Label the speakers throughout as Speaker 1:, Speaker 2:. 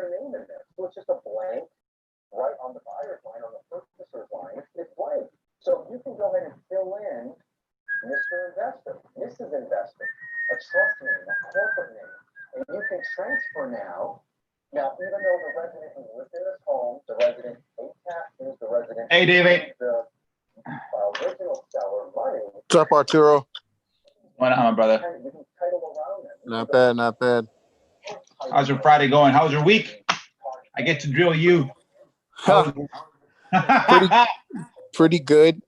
Speaker 1: their name in there. So it's just a blank right on the buyer's line, on the purchaser's line. It's blank. So you can go ahead and fill in Mr. Investor, Mrs. Investor, a trust name, a corporate name, and you can transfer now. Now, even though the resident who lived in this home, the resident paid taxes, the resident
Speaker 2: Hey, David.
Speaker 1: the original seller money.
Speaker 3: What's up, Arturo?
Speaker 2: What's up, my brother?
Speaker 1: You can title around them.
Speaker 3: Not bad, not bad.
Speaker 2: How's your Friday going? How's your week? I get to drill you.
Speaker 3: Pretty good.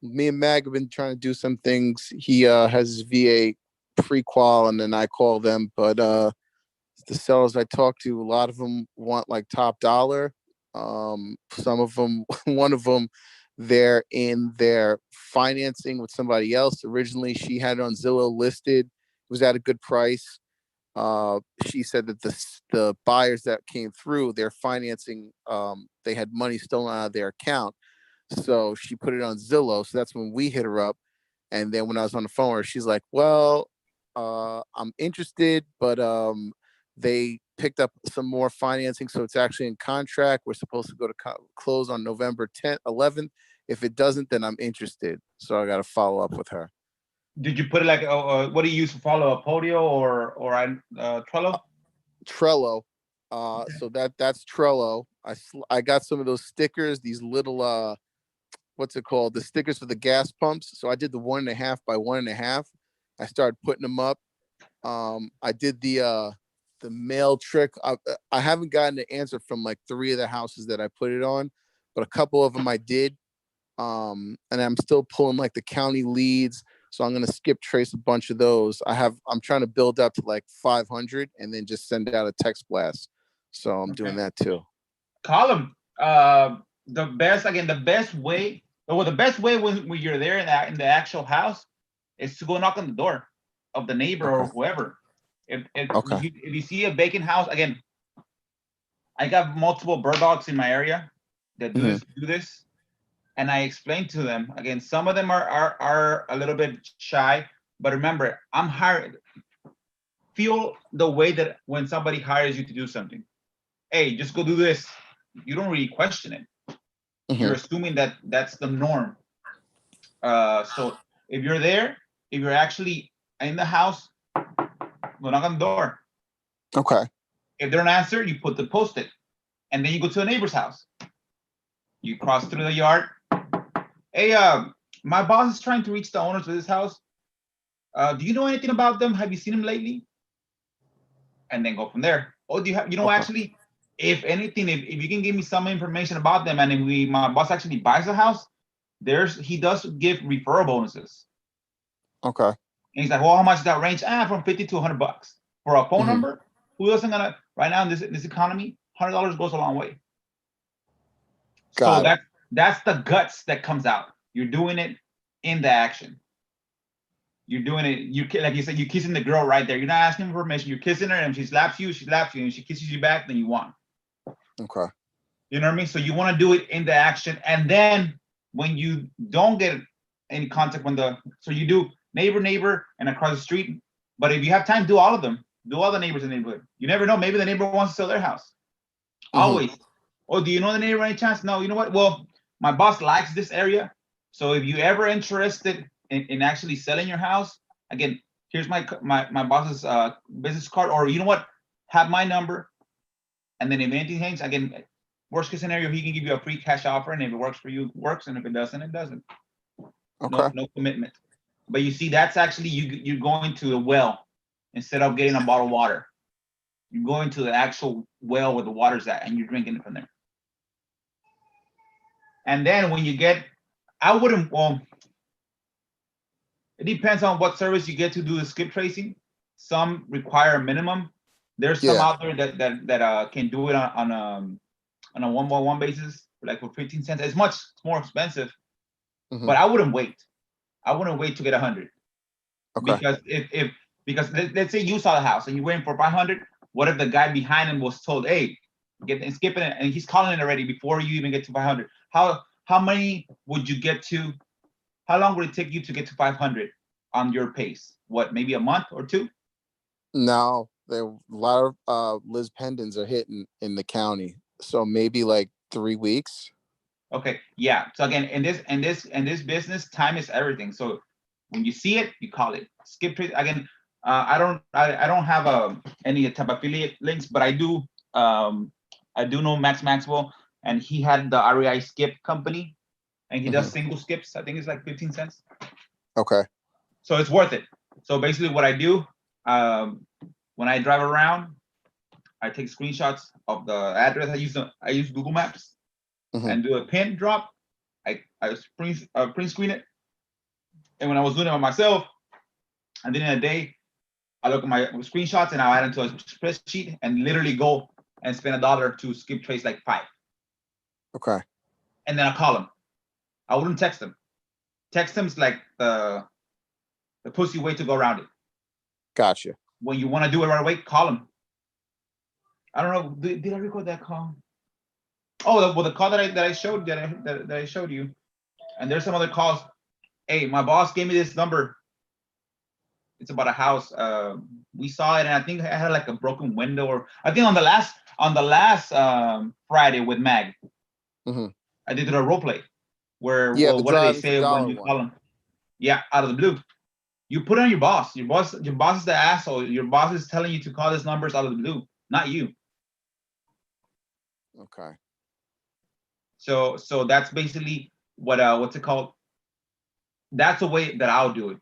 Speaker 3: Me and Mag have been trying to do some things. He has his VA pre-qual, and then I call them. But the sellers I talk to, a lot of them want like top dollar. Some of them, one of them, they're in their financing with somebody else. Originally, she had it on Zillow listed. It was at a good price. She said that the buyers that came through, their financing, they had money stolen out of their account. So she put it on Zillow. So that's when we hit her up. And then when I was on the phone with her, she's like, well, I'm interested, but they picked up some more financing. So it's actually in contract. We're supposed to go to close on November 10th, 11th. If it doesn't, then I'm interested. So I got to follow up with her.
Speaker 2: Did you put it like, what do you use to follow up, Podio or Trello?
Speaker 3: Trello. So that's Trello. I got some of those stickers, these little, what's it called? The stickers for the gas pumps. So I did the 1.5 by 1.5. I started putting them up. I did the mail trick. I haven't gotten an answer from like 3 of the houses that I put it on, but a couple of them I did. And I'm still pulling like the county leads. So I'm going to skip trace a bunch of those. I'm trying to build up to like 500 and then just send out a text blast. So I'm doing that too.
Speaker 2: Call them. The best way when you're there in the actual house is to go knock on the door of the neighbor or whoever. If you see a vacant house, again, I got multiple bird dogs in my area that do this. And I explained to them, again, some of them are a little bit shy, but remember, I'm hired. Feel the way that when somebody hires you to do something, hey, just go do this. You don't really question it. You're assuming that that's the norm. So if you're there, if you're actually in the house, go knock on the door.
Speaker 3: Okay.
Speaker 2: If they don't answer, you put the post-it, and then you go to a neighbor's house. You cross through the yard. Hey, my boss is trying to reach the owners of this house. Do you know anything about them? Have you seen them lately? And then go from there. Oh, do you have? Actually, if anything, if you can give me some information about them, and if my boss actually buys the house, he does give referral bonuses.
Speaker 3: Okay.
Speaker 2: And he's like, well, how much does that range? From $50 to $100 for a phone number. Who doesn't gonna right now in this economy? $100 goes a long way. That's the guts that comes out. You're doing it in the action. You're doing it. Like you said, you're kissing the girl right there. You're not asking for permission. You're kissing her, and she slaps you. And she kisses you back. Then you won.
Speaker 3: Okay.
Speaker 2: You know what I mean? So you want to do it in the action, and then when you don't get any contact, so you do neighbor, and across the street. But if you have time, do all of them. Do all the neighbors in the neighborhood. You never know. Maybe the neighbor wants to sell their house. Always. Oh, do you know the neighbor by any chance? No. You know what? Well, my boss likes this area. So if you ever interested in actually selling your house, again, here's my boss's business card, or you know what? Have my number. And then if anything changes, again, worst case scenario, he can give you a free cash offer. And if it works for you, it works. And if it doesn't, it doesn't.
Speaker 3: Okay.
Speaker 2: No commitment. But you see, that's actually you're going to a well instead of getting a bottle of water. You're going to the actual well where the water's at, and you're drinking it from there. And then when you get, it depends on what service you get to do the skip tracing. Some require a minimum. There's some out there that can do it on a 1-by-1 basis, like for 15 cents. It's much more expensive, but I wouldn't wait. I wouldn't wait to get 100. Okay. Because let's say you saw the house and you're waiting for 500. What if the guy behind him was told, hey, get and skipping it, and he's calling it already before you even get to 500? How many would you get to? How long would it take you to get to 500 on your pace? What, maybe a month or 2?
Speaker 3: No, there a lot of Liz Pendens are hitting in the county. So maybe like 3 weeks.
Speaker 2: Okay, yeah. So again, in this business, time is everything. So when you see it, you call it. Skip trade again. I don't have any type of affiliate links, but I do know Max Maxwell, and he had the REI Skip company, and he does single skips. I think it's like 15 cents.
Speaker 3: Okay.
Speaker 2: So it's worth it. So basically, what I do when I drive around, I take screenshots of the address. I use Google Maps and do a pin drop. I print screen it, and when I was doing it by myself, and then in a day, I look at my screenshots and I add into a spreadsheet and literally go and spend $1 to skip trace like 5.
Speaker 3: Okay.
Speaker 2: And then I call them. I wouldn't text them. Text them is like the pussy way to go around it.
Speaker 3: Gotcha.
Speaker 2: When you want to do it right away, call them. I don't know. Did I record that call? Oh, the call that I showed that I showed you. And there's some other calls. Hey, my boss gave me this number. It's about a house. We saw it, and I think I had like a broken window, or I think on the last Friday with Mag, I did a role play where
Speaker 3: the
Speaker 2: what do they
Speaker 3: driving
Speaker 2: say
Speaker 3: for
Speaker 2: when
Speaker 3: dollar
Speaker 2: you
Speaker 3: one.
Speaker 2: call them? Yeah, out of the blue. You put it on your boss. Your boss is the asshole. Your boss is telling you to call these numbers out of the blue, not you.
Speaker 3: Okay.
Speaker 2: So that's basically what's it called? That's the way that I'll do it.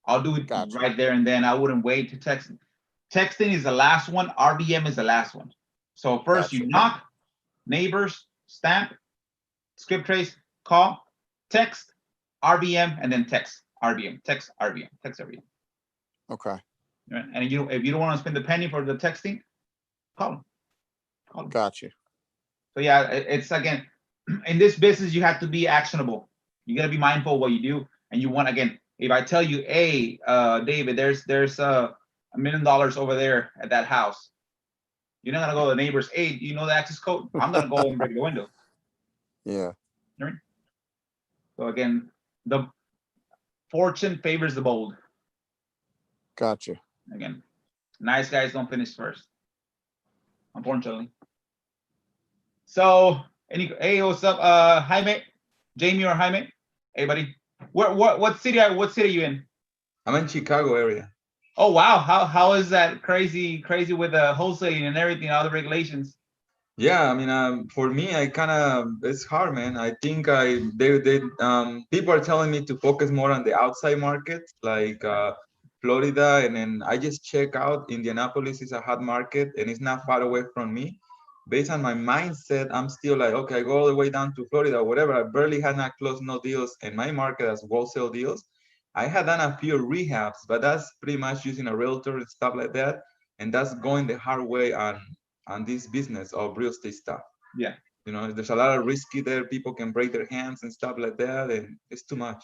Speaker 2: I'll do it
Speaker 3: Gotcha.
Speaker 2: right there and then. I wouldn't wait to text. Texting is the last one. RBM is the last one. So first you
Speaker 3: Gotcha.
Speaker 2: knock, neighbors, stamp, script trace, call, text, RBM, and then text. RBM, text, RBM, text, RBM.
Speaker 3: Okay.
Speaker 2: Right? And if you don't want to spend the penny for the texting, call them. Call them.
Speaker 3: Gotcha.
Speaker 2: So yeah, it's again, in this business, you have to be actionable. You got to be mindful of what you do. And you want, again, if I tell you, hey, David, there's $1 million over there at that house. You're not gonna go to the neighbors. Hey, do you know the access code? I'm gonna go and break the window.
Speaker 3: Yeah.
Speaker 2: You know what I mean? So again, the fortune favors the bold.
Speaker 3: Gotcha.
Speaker 2: Again, nice guys don't finish first, unfortunately. So, hey, what's up, Jaime, Jamie or Jaime? Hey, buddy. What city are you in?
Speaker 4: I'm in Chicago area.
Speaker 2: Oh wow, how is that crazy with the wholesaling and everything, all the regulations?
Speaker 4: Yeah, I mean, for me, it's hard, man. I think people are telling me to focus more on the outside market, like Florida, and then I just check out Indianapolis is a hot market and it's not far away from me. Based on my mindset, I'm still like, okay, I go all the way down to Florida, whatever. I barely had not closed no deals in my market as wholesale deals. I had done a few rehabs, but that's pretty much using a realtor and stuff like that. And that's going the hard way on this business of real estate stuff.
Speaker 2: Yeah.
Speaker 4: You know, there's a lot of risky there. People can break their hands and stuff like that, and it's too much.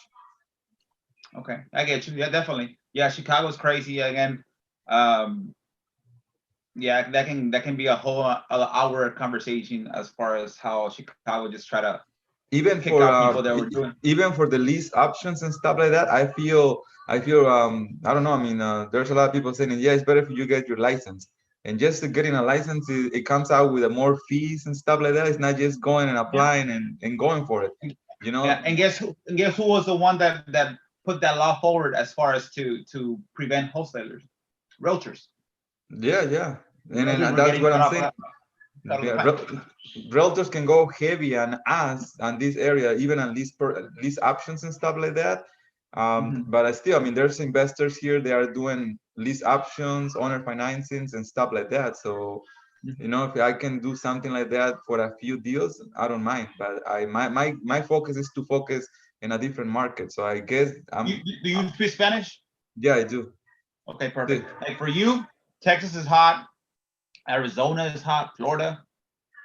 Speaker 2: Okay, I get you. Yeah, definitely. Yeah, Chicago's crazy again. Yeah, that can be a whole hour conversation as far as how Chicago just try to
Speaker 4: even
Speaker 2: kick
Speaker 4: for
Speaker 2: out people that were doing.
Speaker 4: even for the lease options and stuff like that. I feel I don't know. I mean, there's a lot of people saying, yeah, it's better if you get your license. And just getting a license, it comes out with more fees and stuff like that. It's not just going and applying and going for it. You know.
Speaker 2: Yeah, and guess who was the one that put that law forward as far as to prevent wholesalers, realtors.
Speaker 4: Yeah, and
Speaker 2: Realtors were
Speaker 4: that's
Speaker 2: getting
Speaker 4: what
Speaker 2: cut
Speaker 4: I'm
Speaker 2: off
Speaker 4: saying.
Speaker 2: out of the
Speaker 4: Yeah,
Speaker 2: pipe.
Speaker 4: realtors can go heavy on us on this area, even on lease options and stuff like that. But I mean, there's investors here. They are doing lease options, owner financings, and stuff like that. So, you know, if I can do something like that for a few deals, I don't mind. But my focus is to focus in a different market. So I guess
Speaker 2: Do you speak Spanish?
Speaker 4: Yeah, I do.
Speaker 2: Okay, perfect. Like for you, Texas is hot, Arizona is hot, Florida.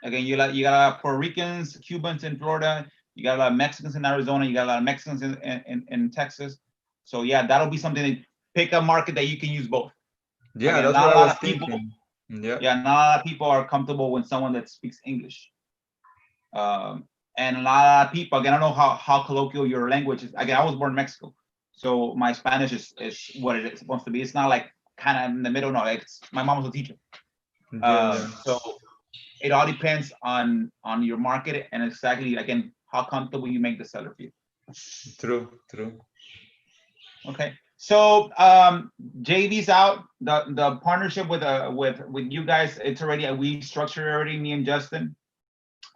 Speaker 2: Again, you got a lot of Puerto Ricans, Cubans in Florida. You got a lot of Mexicans in Arizona. You got a lot of Mexicans in Texas. So yeah, that'll be something to pick a market that you can use both.
Speaker 4: Yeah,
Speaker 2: Again,
Speaker 4: that's what I was thinking.
Speaker 2: Yeah, not a lot of people are comfortable with someone that speaks English. And a lot of people, again, I don't know how colloquial your language is. Again, I was born in Mexico, so my Spanish is what it is supposed to be. It's not like kind of in the middle. No, it's my mom was a teacher.
Speaker 4: Yeah,
Speaker 2: So it all depends on your market and exactly again how comfortable you make the seller feel.
Speaker 4: true, true.
Speaker 2: Okay, so JV's out. The partnership with you guys, it's already we structured already. Me and Justin.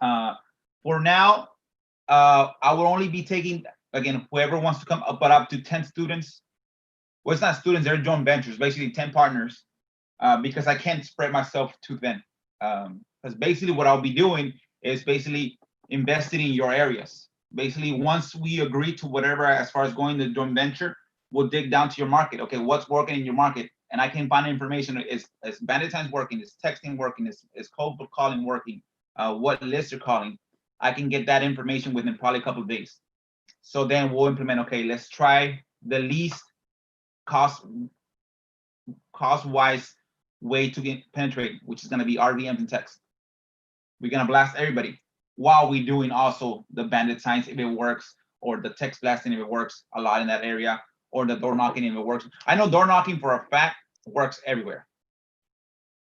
Speaker 2: For now, I will only be taking again whoever wants to come up, but up to 10 students. Well, it's not students; they're joint ventures, basically 10 partners. Because I can't spread myself too thin. Because basically what I'll be doing is basically investing in your areas. Basically, once we agree to whatever as far as going to joint venture, we'll dig down to your market. Okay, what's working in your market? And I can find information. Is Bandit Signs working? Is texting working? Is cold calling working? What list you're calling? I can get that information within probably a couple of days. So then we'll implement, okay, let's try the least cost-wise way to penetrate, which is going to be RVMs and text. We're going to blast everybody while we're doing also the Bandit Signs if it works, or the text blasting if it works a lot in that area, or the door knocking if it works. I know door knocking for a fact works everywhere.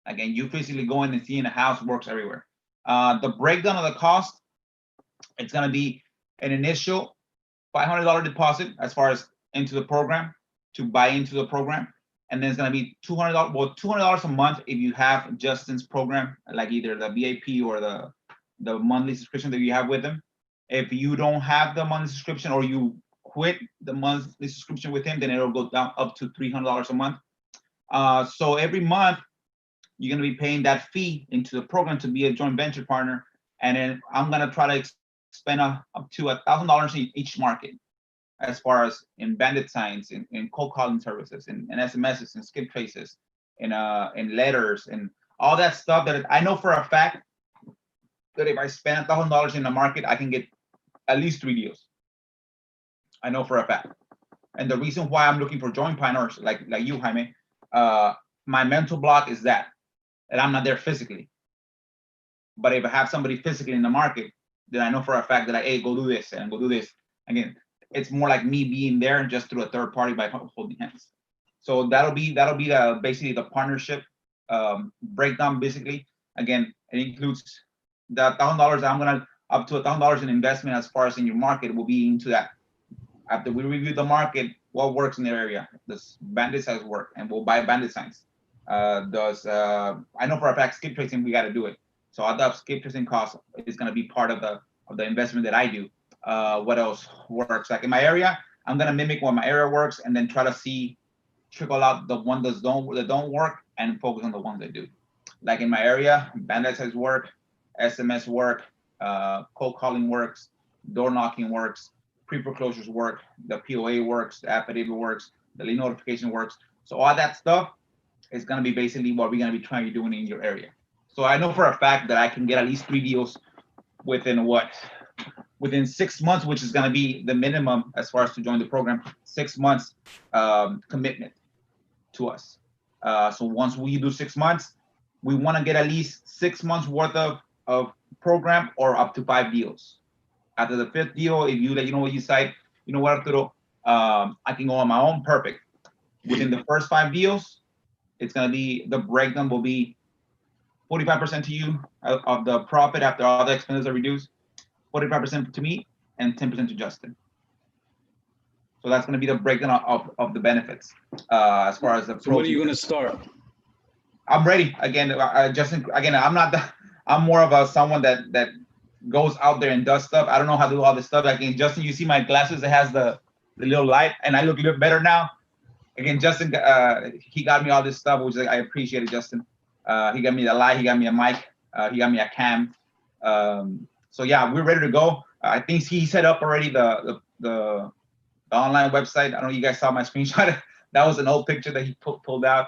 Speaker 2: Again, you physically going and seeing a house works everywhere. The breakdown of the cost, it's going to be an initial $500 deposit as far as into the program, to buy into the program. And then it's going to be $200, well, $200 a month if you have Justin's program, like either the VIP or the monthly subscription that you have with him. If you don't have the monthly subscription or you quit the monthly subscription with him, then it'll go down up to $300 a month. So every month, you're going to be paying that fee into the program to be a joint venture partner. And then I'm going to try to spend up to $1,000 in each market, as far as in Bandit Signs, in cold calling services, in SMSs, and skip traces, in letters, and all that stuff that I know for a fact that if I spend $1,000 in the market, I can get at least 3 deals. I know for a fact. And the reason why I'm looking for joint partners like you, Jaime, my mental block is that I'm not there physically. But if I have somebody physically in the market, then I know for a fact that hey, go do this and go do this. Again, it's more like me being there just through a third party by holding hands. So that'll be the basically the partnership breakdown. Basically, again, it includes the $1,000. I'm gonna up to $1,000 in investment as far as in your market will be into that. After we review the market, what works in the area? Does Bandit Signs work? And we'll buy Bandit Signs. I know for a fact skip tracing we got to do it. So all the skip tracing cost is gonna be part of the investment that I do. What else works? Like in my area, I'm gonna mimic what my area works and then try to trickle out the ones that don't work and focus on the ones that do. Like in my area, Bandit Signs work, SMS work, cold calling works, door knocking works, pre-foreclosures work, the POA works, the affidavit works, the lien notification works. So all that stuff is gonna be basically what we're gonna be trying to do in your area. So I know for a fact that I can get at least 3 deals within 6 months, which is going to be the minimum as far as to join the program. 6 months commitment to us. So once we do 6 months, we want to get at least 6 months worth of program or up to 5 deals. After the 5th deal, if you know what you decide, you know what, Arturo, I can go on my own. Perfect. Within the first 5 deals, it's going to be the breakdown will be 45% to you of the profit after all the expenses are reduced, 45% to me, and 10% to Justin. So that's going to be the breakdown of the benefits as far as the.
Speaker 5: So when are you going to start?
Speaker 2: I'm ready. Again, Justin. Again, I'm not. I'm more of someone that goes out there and does stuff. I don't know how to do all this stuff. Again, Justin, you see my glasses that has the little light, and I look a little better now. Again, Justin, he got me all this stuff, which I appreciate it, Justin. He got me the light. He got me a mic. He got me a cam. So yeah, we're ready to go. I think he set up already the online website. I don't know if you guys saw my screenshot. That was an old picture that he pulled out.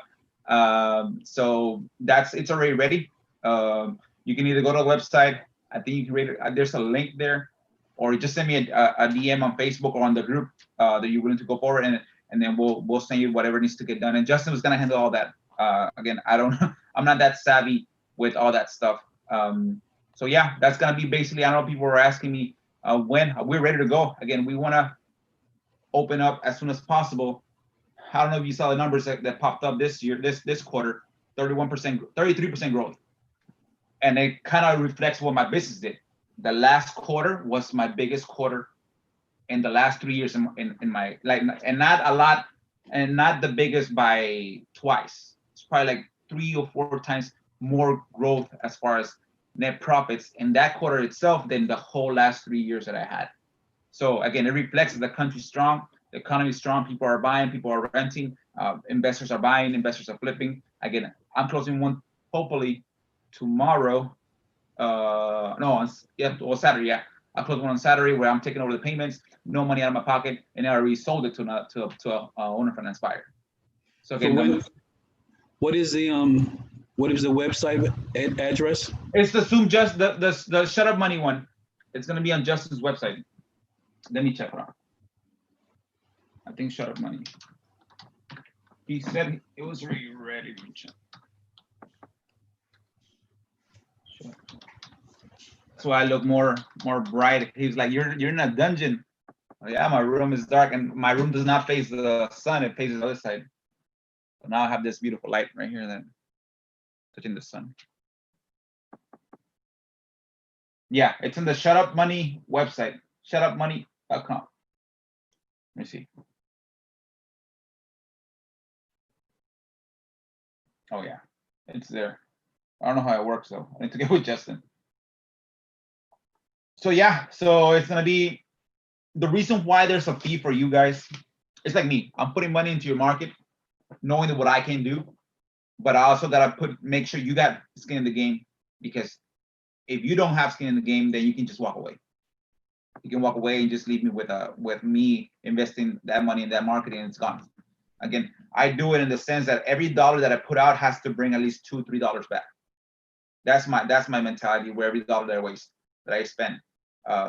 Speaker 2: So it's already ready. You can either go to the website. I think you can read it. There's a link there, or just send me a DM on Facebook or on the group that you're willing to go forward, and then we'll send you whatever needs to get done. And Justin was gonna handle all that. Again, I'm not that savvy with all that stuff. So yeah, that's gonna be basically. I know people were asking me when we're ready to go. Again, we want to open up as soon as possible. I don't know if you saw the numbers that popped up this year, this quarter, 31%, 33% growth. And it kind of reflects what my business did. The last quarter was my biggest quarter in the last 3 years in my, like, and not a lot, and not the biggest by twice. It's probably like 3 or 4 times more growth as far as net profits in that quarter itself than the whole last 3 years that I had. So again, it reflects that the country's strong, the economy is strong, people are buying, people are renting, investors are buying, investors are flipping. Again, I'm closing one hopefully tomorrow. Saturday. Yeah, I closed one on Saturday where I'm taking over the payments, no money out of my pocket, and I already sold it to a owner finance buyer. So again,
Speaker 5: what is the website address?
Speaker 2: it's the Zoom just the Shut Up Money one. It's gonna be on Justin's website. Let me check it out. I think Shut Up Money. He said it was already ready to check. So I look more bright. He's like, you're in a dungeon. Oh, yeah, my room is dark, and my room does not face the sun; it faces the other side. So now I have this beautiful light right here, then touching the sun. Yeah, it's in the Shut Up Money website, shutupmoney.com. Let me see. Oh yeah, it's there. I don't know how it works though. I need to get with Justin. So yeah, so it's gonna be the reason why there's a fee for you guys. It's like me. I'm putting money into your market, knowing what I can do, but I also gotta make sure you got skin in the game, because if you don't have skin in the game, then you can just walk away. You can walk away and just leave me with me investing that money in that marketing, and it's gone. Again, I do it in the sense that every dollar that I put out has to bring at least $2-3 back. That's my mentality. Where every dollar that I spend.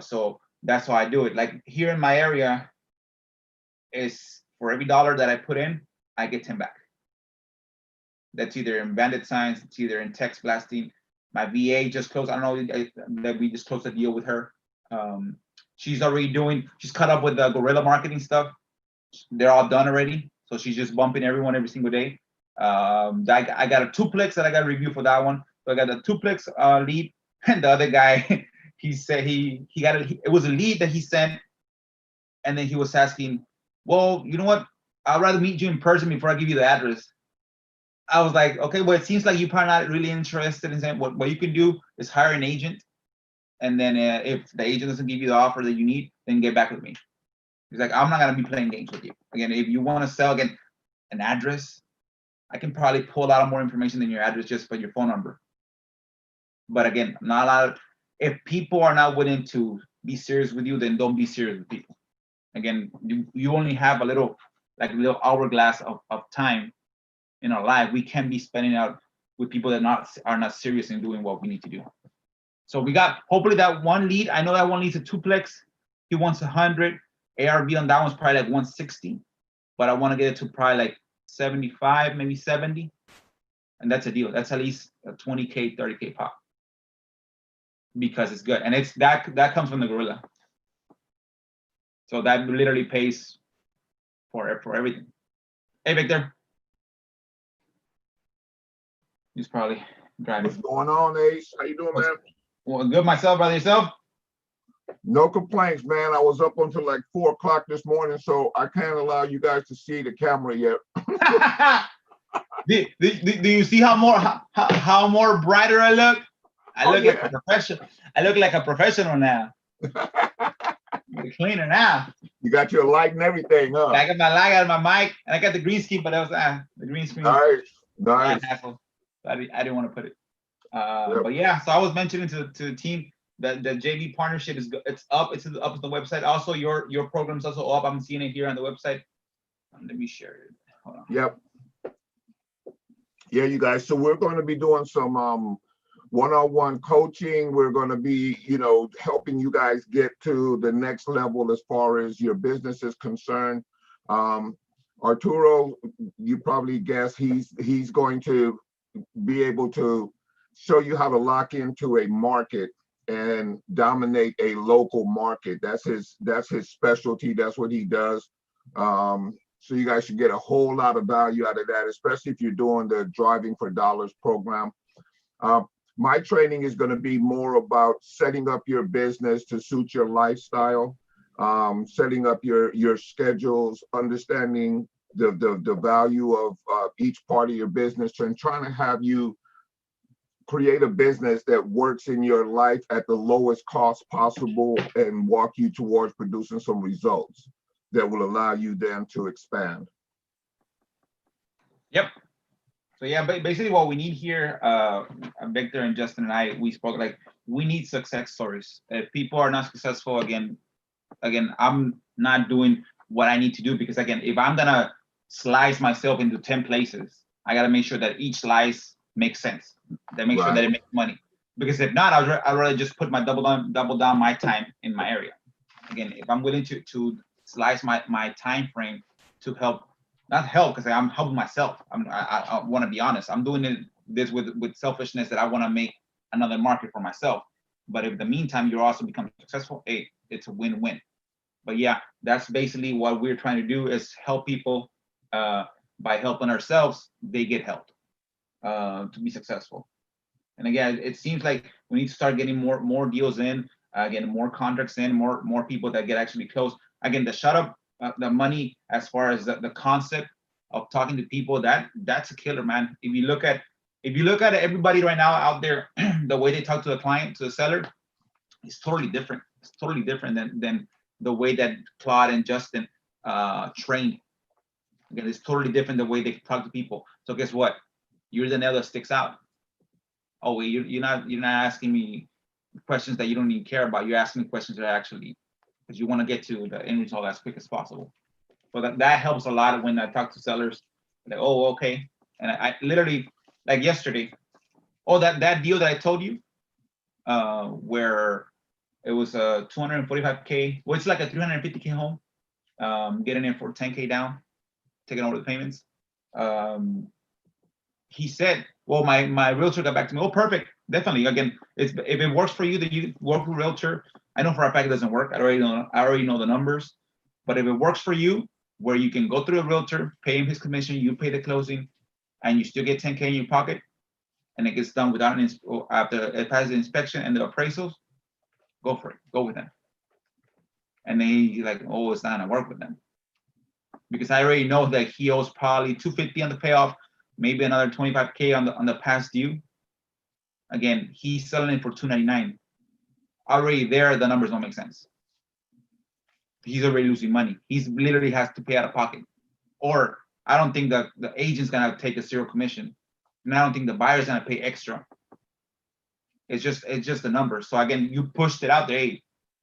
Speaker 2: So that's why I do it. Like here in my area, is for every dollar that I put in, I get 10 back. That's either in bandit signs, it's either in text blasting. My VA just closed. I don't know that we just closed a deal with her. She's caught up with the guerrilla marketing stuff. They're all done already. So she's just bumping everyone every single day. I got a 2plex that I got to review for that one. So I got a 2plex lead, and the other guy, he said it was a lead that he sent, and then he was asking, well, you know what? I'd rather meet you in person before I give you the address. I was like, okay, well, it seems like you're probably not really interested in saying what you can do is hire an agent, and then if the agent doesn't give you the offer that you need, then get back with me. He's like, I'm not gonna be playing games with you. Again, if you want to sell an address, I can probably pull out more information than your address just by your phone number. But again, not a lot of, if people are not willing to be serious with you, then don't be serious with people. Again, you only have a little hourglass of time in our life. We can't be spending out with people that are not serious in doing what we need to do. So we got hopefully that one lead. I know that one leads a 2plex. He wants 100. ARV on that one's probably like 160, but I want to get it to probably like 75, maybe 70, and that's a deal. That's at least a 20K, 30K pop, because it's good, and it's that comes from the guerrilla. So that literally pays for everything. Hey, Victor. He's probably driving.
Speaker 6: What's going on, Ace? How you doing, man?
Speaker 2: Well, good myself, brother. Yourself?
Speaker 6: No complaints, man. I was up until like 4 o'clock this morning, so I can't allow you guys to see the camera yet.
Speaker 2: do you see how more brighter I look? I look like a professional. I look like a professional now. Cleaner now.
Speaker 6: You got your light and everything, huh?
Speaker 2: I got my light, I got my mic, and I got the green screen, but that was the green screen.
Speaker 6: Nice.
Speaker 2: I didn't want to put it. But yeah, so I was mentioning to the team that the JV partnership it's up on the website. Also, your program's also up. I'm seeing it here on the website. Let me share it. Hold on.
Speaker 6: Yep. Yeah, you guys. So we're going to be doing some one-on-one coaching. We're going to be, helping you guys get to the next level as far as your business is concerned. Arturo, you probably guess he's going to be able to show you how to lock into a market and dominate a local market. That's his specialty. That's what he does. So you guys should get a whole lot of value out of that, especially if you're doing the Driving for Dollars program. My training is going to be more about setting up your business to suit your lifestyle, setting up your schedules, understanding the value of each part of your business, and trying to have you create a business that works in your life at the lowest cost possible and walk you towards producing some results that will allow you then to expand.
Speaker 2: Yep. So yeah, but basically what we need here, Victor and Justin and I, we spoke like we need success stories. If people are not successful, again, I'm not doing what I need to do, because again, if I'm gonna slice myself into 10 places, I gotta make sure that each slice makes sense. That makes sure that it makes money. Because if not, I'd rather just put my double down my time in my area. Again, if I'm willing to slice my time frame to help, not help, because I'm helping myself. I want to be honest. I'm doing this with selfishness that I want to make another market for myself. But if in the meantime you're also becoming successful, hey, it's a win-win. But yeah, that's basically what we're trying to do, is help people. By helping ourselves, they get helped to be successful. And again, it seems like we need to start getting more deals in, getting more contracts in, more people that get actually close. Again, the shut up, the money, as far as the concept of talking to people, that's a killer, man. If you look at everybody right now out there, the way they talk to the client, to the seller, it's totally different. It's totally different than the way that Claude and Justin trained. Again, it's totally different the way they talk to people. So guess what? You're the nail that sticks out. Oh, wait, you're not asking me questions that you don't even care about. You're asking me questions that actually, because you want to get to the end result as quick as possible. So that helps a lot when I talk to sellers. Like, oh, okay. And I literally, like yesterday, oh, that deal that I told you, where it was a 245K, well, it's like a 350K home, getting in for 10K down, taking over the payments. He said, well, my realtor got back to me. Oh, perfect. Definitely. Again, if it works for you, that you work with realtor. I know for a fact it doesn't work. I already know the numbers. But if it works for you, where you can go through a realtor, pay him his commission, you pay the closing, and you still get 10K in your pocket, and it gets done without after it passes the inspection and the appraisals, go for it. Go with them. And then he's like, oh, it's not gonna work with them, because I already know that he owes probably 250 on the payoff, maybe another 25K on the past due. Again, he's selling it for 299. Already there, the numbers don't make sense. He's already losing money. He's literally has to pay out of pocket. Or I don't think that the agent's gonna take a zero commission, and I don't think the buyer's gonna pay extra. It's just the numbers. So again, you pushed it out there,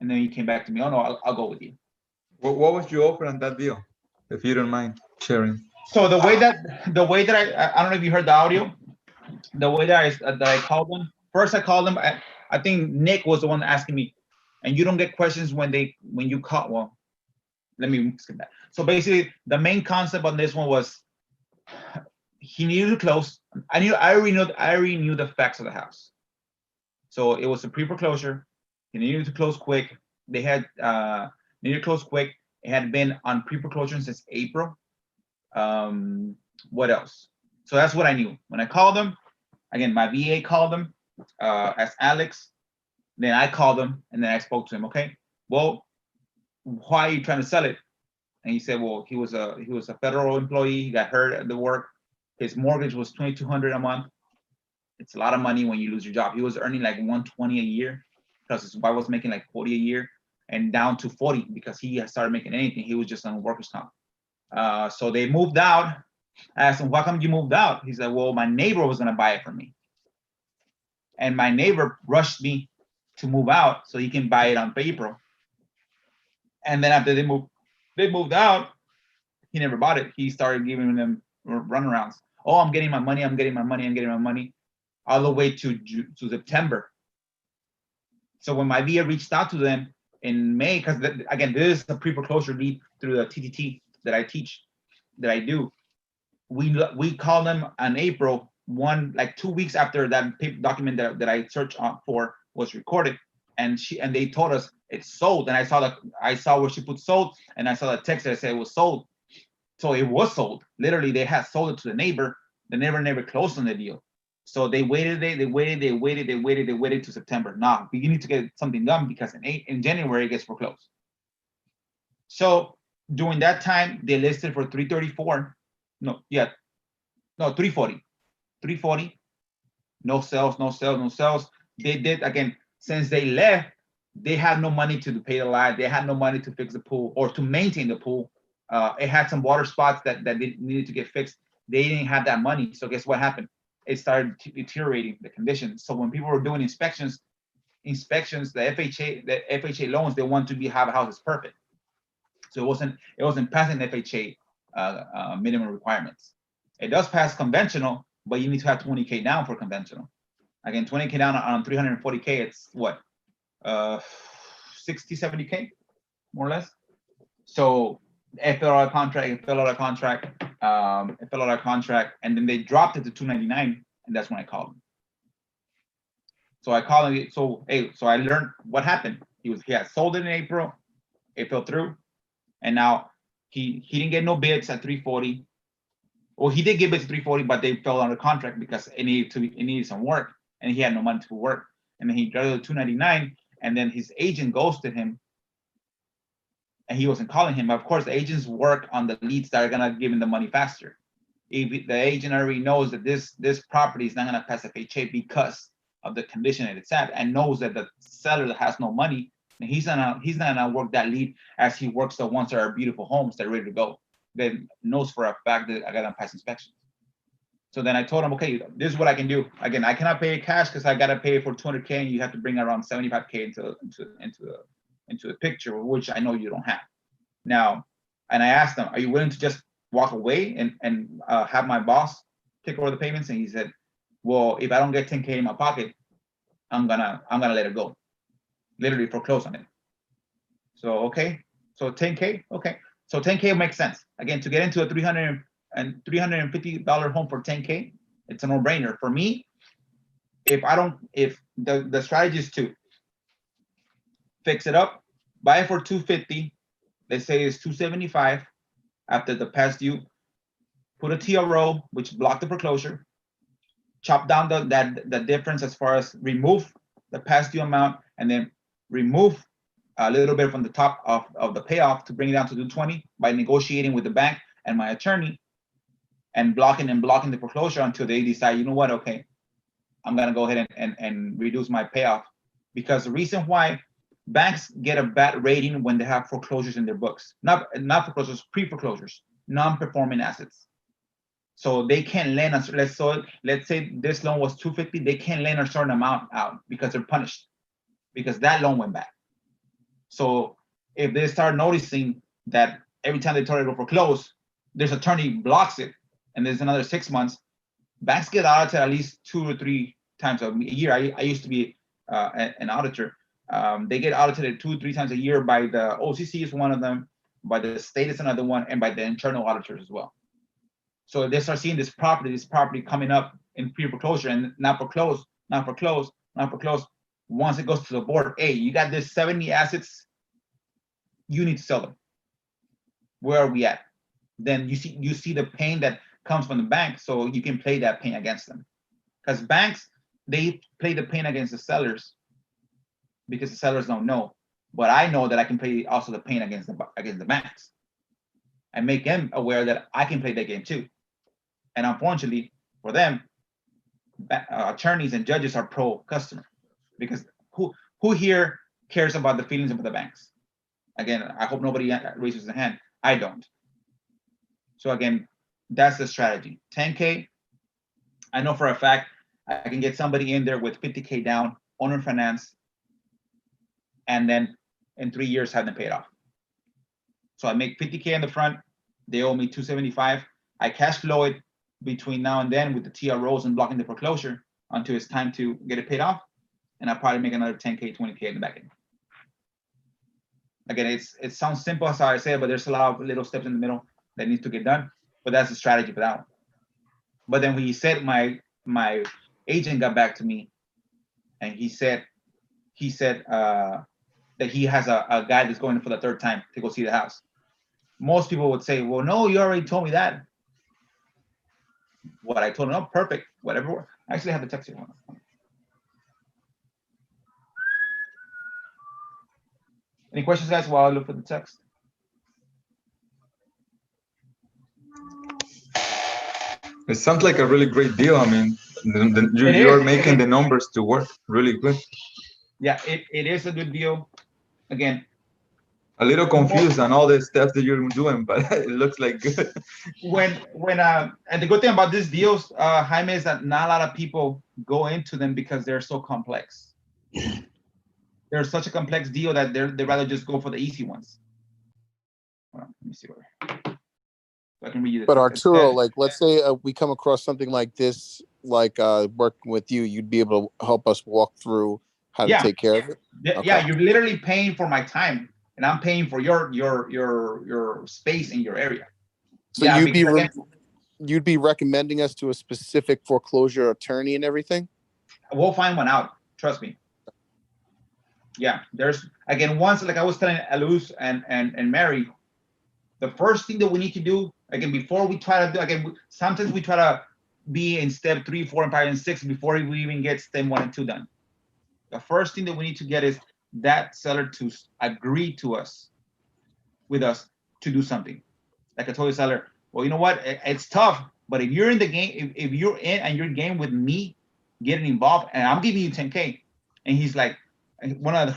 Speaker 2: and then you came back to me. Oh no, I'll go with you.
Speaker 4: What was your offer on that deal, if you don't mind sharing?
Speaker 2: So the way that I don't know if you heard the audio. The way that I called them, first I called them. I think Nick was the one asking me, and you don't get questions when you call. Well, let me skip that. So basically, the main concept on this one was he needed to close. I already knew the facts of the house. So it was a pre-foreclosure. He needed to close quick. They had needed to close quick. It had been on pre-foreclosure since April. What else? So that's what I knew. When I called them, again, my VA called them, as Alex. Then I called him, and then I spoke to him. Okay, well, why are you trying to sell it? And he said, well, he was a federal employee. He got hurt at the work. His mortgage was $2,200 a month. It's a lot of money when you lose your job. He was earning like $120 a year, because his wife was making like $40 a year, and down to $40 because he had started making anything. He was just on workers' comp. So they moved out. I asked him, why come you moved out? He said, well, my neighbor was gonna buy it from me, and my neighbor rushed me to move out so he can buy it on April. And then after they moved out, he never bought it. He started giving them runarounds. Oh, I'm getting my money. I'm getting my money, all the way to September. So when my VA reached out to them in May, because again, this is a pre-foreclosure lead through the TTT that I teach, that I do. We called them on April, like 2 weeks after that paper document that I searched for was recorded, and they told us it's sold. And I saw where she put sold, and I saw the text that said it was sold So it was sold. Literally, they had sold it to the neighbor. The neighbor never closed on the deal. So they waited to September. Nah, we need to get something done because in January it gets foreclosed. So during that time, they listed for 334. No, 340. 340. No sales. They did, again, since they left, they had no money to pay the light. They had no money to fix the pool or to maintain the pool. It had some water spots that they needed to get fixed. They didn't have that money. So guess what happened? It started deteriorating the conditions. So when people were doing inspections, the FHA loans, they want to have a house that's perfect. So it wasn't passing the FHA minimum requirements. It does pass conventional, but you need to have 20K down for conventional. Again, 20K down on 340K, it's what? 60, 70K, more or less. So it fell out of contract, and then they dropped it to 299, and that's when I called him. So I called him, so I learned what happened. He had sold it in April, it fell through, and now he didn't get no bids at 340. Well, he did get bids at 340, but they fell under contract because it needed some work, and he had no money to work. And then he got it to 299, and then his agent ghosted him, and he wasn't calling him. Of course, the agents work on the leads that are gonna give him the money faster. If the agent already knows that this property is not gonna pass FHA because of the condition that it's at, and knows that the seller has no money, and he's not gonna work that lead as he works the ones that are beautiful homes that are ready to go. Then knows for a fact that I gotta pass inspections. So then I told him, okay, this is what I can do. Again, I cannot pay cash because I gotta pay for 200K, and you have to bring around 75K into the picture, which I know you don't have. Now, and I asked him, are you willing to just walk away and have my boss take over the payments? And he said, well, if I don't get 10K in my pocket, I'm gonna let it go. Literally foreclose on it. So okay, so 10K, okay. So 10K makes sense. Again, to get into a $350 home for 10K, it's a no-brainer. For me, if the strategy is to fix it up, buy it for 250, let's say it's 275 after the past due, put a TRO, which block the foreclosure, chop down the difference as far as remove the past due amount, and then remove a little bit from the top of the payoff to bring it down to 220 by negotiating with the bank and my attorney, and blocking the foreclosure until they decide, you know what, okay, I'm gonna go ahead and reduce my payoff. Because the reason why banks get a bad rating when they have foreclosures in their books, not foreclosures, pre-foreclosures, non-performing assets. So they can't lend us. Let's say this loan was 250, they can't lend a certain amount out because they're punished because that loan went back. So if they start noticing that every time they try to go foreclose, this attorney blocks it, and there's another 6 months, banks get audited at least 2 or 3 times a year. I used to be an auditor. They get audited 2 or 3 times a year by the OCC is one of them, by the state is another one, and by the internal auditors as well. So if they start seeing this property coming up in pre-foreclosure and not foreclosed, once it goes to the board, hey, you got this 70 assets, you need to sell them. Where are we at? Then you see the pain that comes from the bank, so you can play that pain against them. Because banks, they play the pain against the sellers because the sellers don't know. But I know that I can play also the pain against the banks. I make them aware that I can play that game too. And unfortunately for them, attorneys and judges are pro-customer, because who here cares about the feelings of the banks? Again, I hope nobody raises their hand. I don't. So again, that's the strategy. 10K, I know for a fact I can get somebody in there with 50K down, owner finance, and then in 3 years have them paid off. So I make 50K in the front, they owe me 275. I cash flow it between now and then with the TROs and blocking the foreclosure until it's time to get it paid off. And I'll probably make another 10K, 20K in the back end. Again, it sounds simple as I say, but there's a lot of little steps in the middle that needs to get done. But that's the strategy for that one. But then when he said, my agent got back to me, and he said that he has a guy that's going for the 3rd time to go see the house. most people would say, well, no, you already told me that. What I told them, no, perfect, whatever. I actually have the text here. Hold on. Any questions, guys, while I look for the text?
Speaker 4: It sounds like a really great deal. I mean,
Speaker 2: It
Speaker 4: you're
Speaker 2: is,
Speaker 4: making
Speaker 2: it
Speaker 4: the
Speaker 2: is.
Speaker 4: numbers to work really good.
Speaker 2: Yeah, it is a good deal. Again,
Speaker 4: A little
Speaker 2: the more-
Speaker 4: confused on all the steps that you're doing, but it looks like good.
Speaker 2: and the good thing about these deals, Jaime, is that not a lot of people go into them because they're so complex. They're such a complex deal that they'd rather just go for the easy ones. Hold on, let me see where. So I can read you the
Speaker 3: But
Speaker 2: text. It
Speaker 3: Arturo,
Speaker 2: said-
Speaker 3: like, let's say we come across something like this, like working with you, you'd be able to help us walk through how to
Speaker 2: Yeah.
Speaker 3: take care of it.
Speaker 2: Yeah,
Speaker 3: Okay.
Speaker 2: yeah, you're literally paying for my time, and I'm paying for your space in your area.
Speaker 3: So
Speaker 2: Yeah,
Speaker 3: you'd be
Speaker 2: because again,
Speaker 3: you'd be recommending us to a specific foreclosure attorney and everything?
Speaker 2: we'll find one out. Trust me. Yeah, there's again once, like I was telling Aluz and Mary, the first thing that we need to do again before we try to do again, sometimes we try to be in step 3, 4, and 5, and 6 before we even get step 1 and 2 done. The first thing that we need to get is that seller to agree to us, with us, to do something. Like I told the seller, well, you know what? It's tough, but if you're in the game, if you're in and you're game with me getting involved, and I'm giving you 10K, and he's like, one of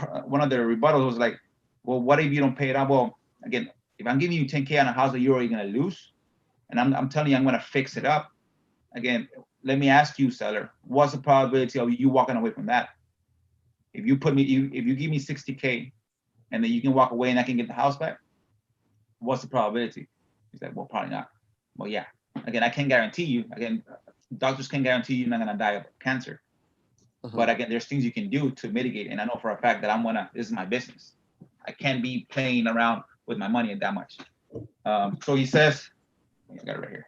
Speaker 2: the rebuttals was like, well, what if you don't pay it out? Well, again, if I'm giving you 10K on a house that you're already gonna lose, and I'm telling you I'm gonna fix it up, again, let me ask you, seller, what's the probability of you walking away from that? If you put me, if you give me 60K, and then you can walk away and I can get the house back, what's the probability? He's like, well, probably not. Well, yeah. Again, I can't guarantee you. Again, doctors can guarantee you're not gonna die of cancer. But again, there's things you can do to mitigate. And I know for a fact that this is my business. I can't be playing around with my money that much. So he says, I got it right here.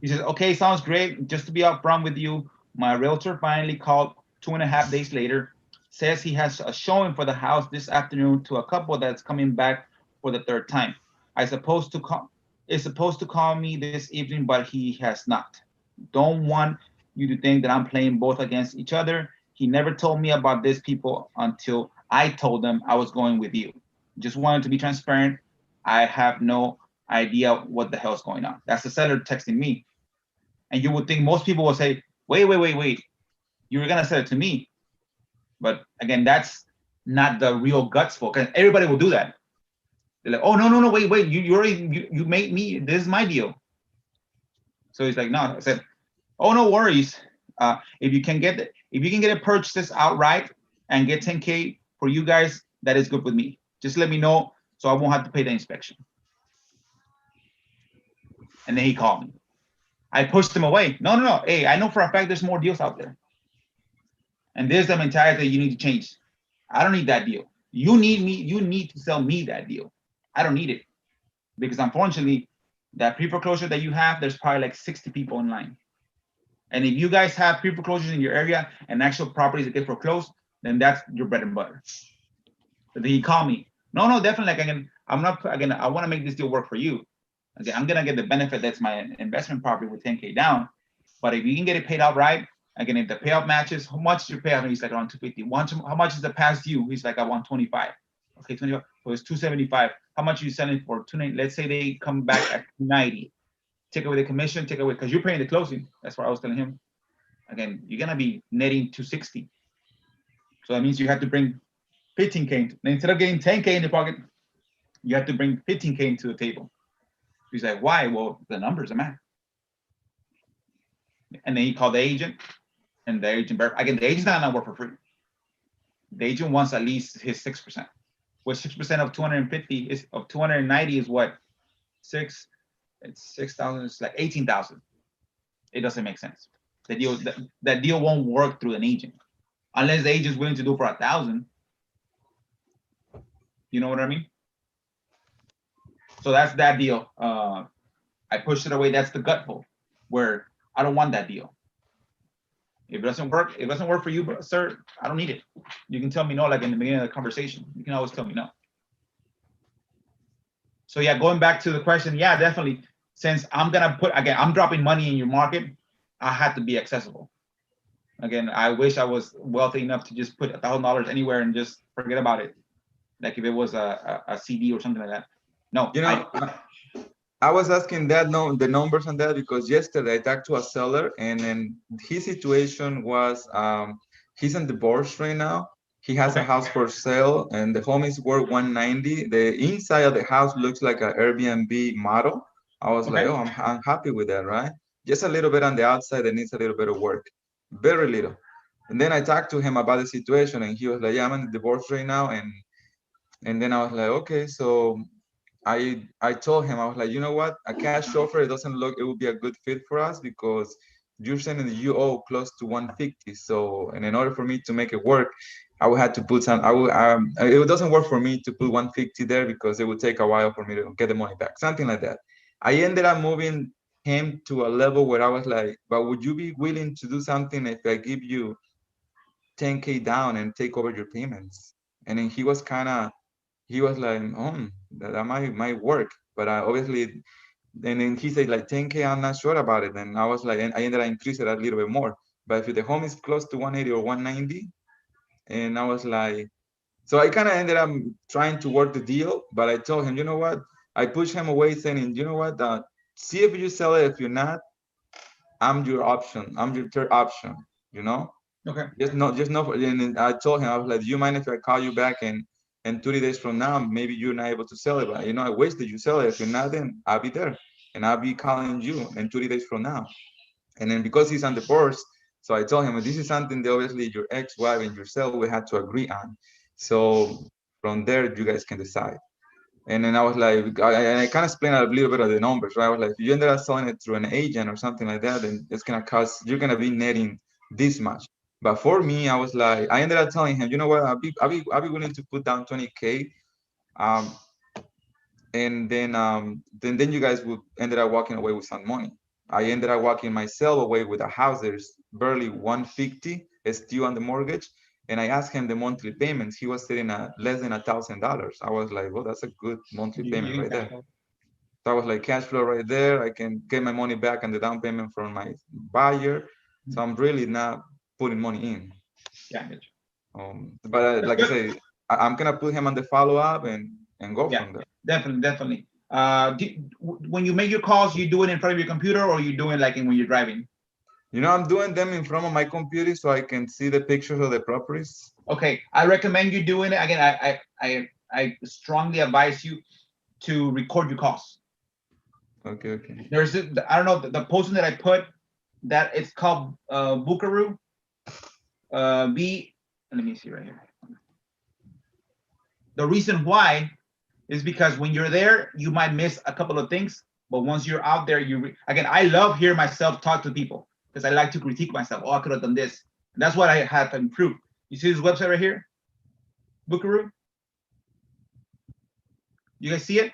Speaker 2: He says, okay, sounds great. Just to be upfront with you, my realtor finally called 2.5 days later, says he has a showing for the house this afternoon to a couple that's coming back for the 3rd time. Is supposed to call me this evening, but he has not. Don't want you to think that I'm playing both against each other. He never told me about these people until I told them I was going with you. Just wanted to be transparent. I have no idea what the hell's going on. That's the seller texting me. And you would think most people will say, wait. You were gonna sell it to me. But again, that's not the real guts for, because everybody will do that. They're like, oh, no, wait, you made me, this is my deal. So he's like, no. I said, oh, no worries. If you can get it purchased outright and get 10K for you guys, that is good with me. Just let me know so I won't have to pay the inspection. And then he called me. I pushed him away. No. Hey, I know for a fact there's more deals out there. And there's the mentality that you need to change. I don't need that deal. You need to sell me that deal. I don't need it. Because unfortunately, that pre-foreclosure that you have, there's probably like 60 people in line. And if you guys have pre-foreclosures in your area and actual properties that get foreclosed, then that's your bread and butter. But then he called me. No, definitely. Like, I want to make this deal work for you. Again, I'm gonna get the benefit that's my investment property with 10K down. But if you can get it paid out right, again, if the payout matches, how much is your payout? He's like around 250. How much is the past due? He's like, I want 25. Okay, 25. So it's 275. How much are you selling for? 290. Let's say they come back at 290. Take away the commission, because you're paying the closing. That's what I was telling him. Again, you're gonna be netting 260. So that means you have to bring 15K. Instead of getting 10K in the pocket, you have to bring 15K into the table. He's like, why? Well, the numbers are math. And then he called the agent, and the agent, again, the agent's not gonna work for free. The agent wants at least his 6%. Which 6% of 250 is of 290 is what? 6. It's 6,000. It's like 18,000. It doesn't make sense. The deal that deal won't work through an agent unless the agent's willing to do for 1,000. You know what I mean? So that's that deal. I pushed it away. That's the gutful, where I don't want that deal. If it doesn't work for you, sir, I don't need it. You can tell me no, like in the beginning of the conversation. You can always tell me no. So yeah, going back to the question, yeah, definitely. Since I'm gonna put again, I'm dropping money in your market, I had to be accessible. Again, I wish I was wealthy enough to just put $1,000 anywhere and just forget about it. Like if it was a CD or something like that. No,
Speaker 4: You know, I was asking that the numbers on that because yesterday I talked to a seller and then his situation was he's on divorce right now. He has a
Speaker 2: Okay.
Speaker 4: house for sale and the home is worth 190. The inside of the house looks like an Airbnb model. I was like,
Speaker 2: Okay.
Speaker 4: oh, I'm happy with that, right? Just a little bit on the outside that needs a little bit of work, very little. And then I talked to him about the situation and he was like, yeah, I'm in divorce right now. And then I was like, okay, so I told him, I was like, you know what, a cash offer, it doesn't look, it would be a good fit for us because you're saying that you owe close to 150. So, and in order for me to make it work, I would have to put some, it doesn't work for me to put 150 there because it would take a while for me to get the money back, something like that. I ended up moving him to a level where I was like, but would you be willing to do something if I give you 10K down and take over your payments? And then he was like, that might work. But obviously, and then he said like 10K, I'm not sure about it. And I was like, and I ended up increasing it a little bit more. But if the home is close to 180 or 190, and I was like, so I kind of ended up trying to work the deal. But I told him, you know what? I pushed him away saying, you know what? See if you sell it. If you're not, I'm your option. I'm your third option, you know?
Speaker 2: Okay.
Speaker 4: Just no. And then I told him, I was like, do you mind if I call you back and 30 days from now, maybe you're not able to sell it, but I wish that you sell it. If you're not, then I'll be there and I'll be calling you in 30 days from now. And then because he's on divorce, so I told him, this is something that obviously your ex-wife and yourself will have to agree on. So from there, you guys can decide. And then I was like, I kind of explained a little bit of the numbers, right? I was like, if you ended up selling it through an agent or something like that, then it's gonna cost, you're gonna be netting this much. But for me, I was like, I ended up telling him, you know what, I'll be willing to put down 20K. And then you guys would ended up walking away with some money. I ended up walking myself away with a house there's barely 150 still on the mortgage. And I asked him the monthly payments. He was sitting at less than $1,000. I was like, well, that's a good monthly payment right there. So I was like, cash flow right there. I can get my money back on the down payment from my buyer. So I'm really not putting money in.
Speaker 2: Yeah.
Speaker 4: But like I say, I'm gonna put him on the follow-up and go
Speaker 2: Yeah,
Speaker 4: from there.
Speaker 2: definitely. When you make your calls, you do it in front of your computer or you do it like when you're driving?
Speaker 4: I'm doing them in front of my computer so I can see the pictures of the properties.
Speaker 2: Okay, I recommend you doing it. Again, I strongly advise you to record your calls.
Speaker 4: Okay.
Speaker 2: There's I don't know the posting that I put that it's called Bookaroo. Let me see right here. The reason why is because when you're there, you might miss a couple of things, but once you're out there, again, I love hearing myself talk to people because I like to critique myself. Oh, I could have done this. And that's what I had to improve. You see this website right here? Bookaroo? You guys see it?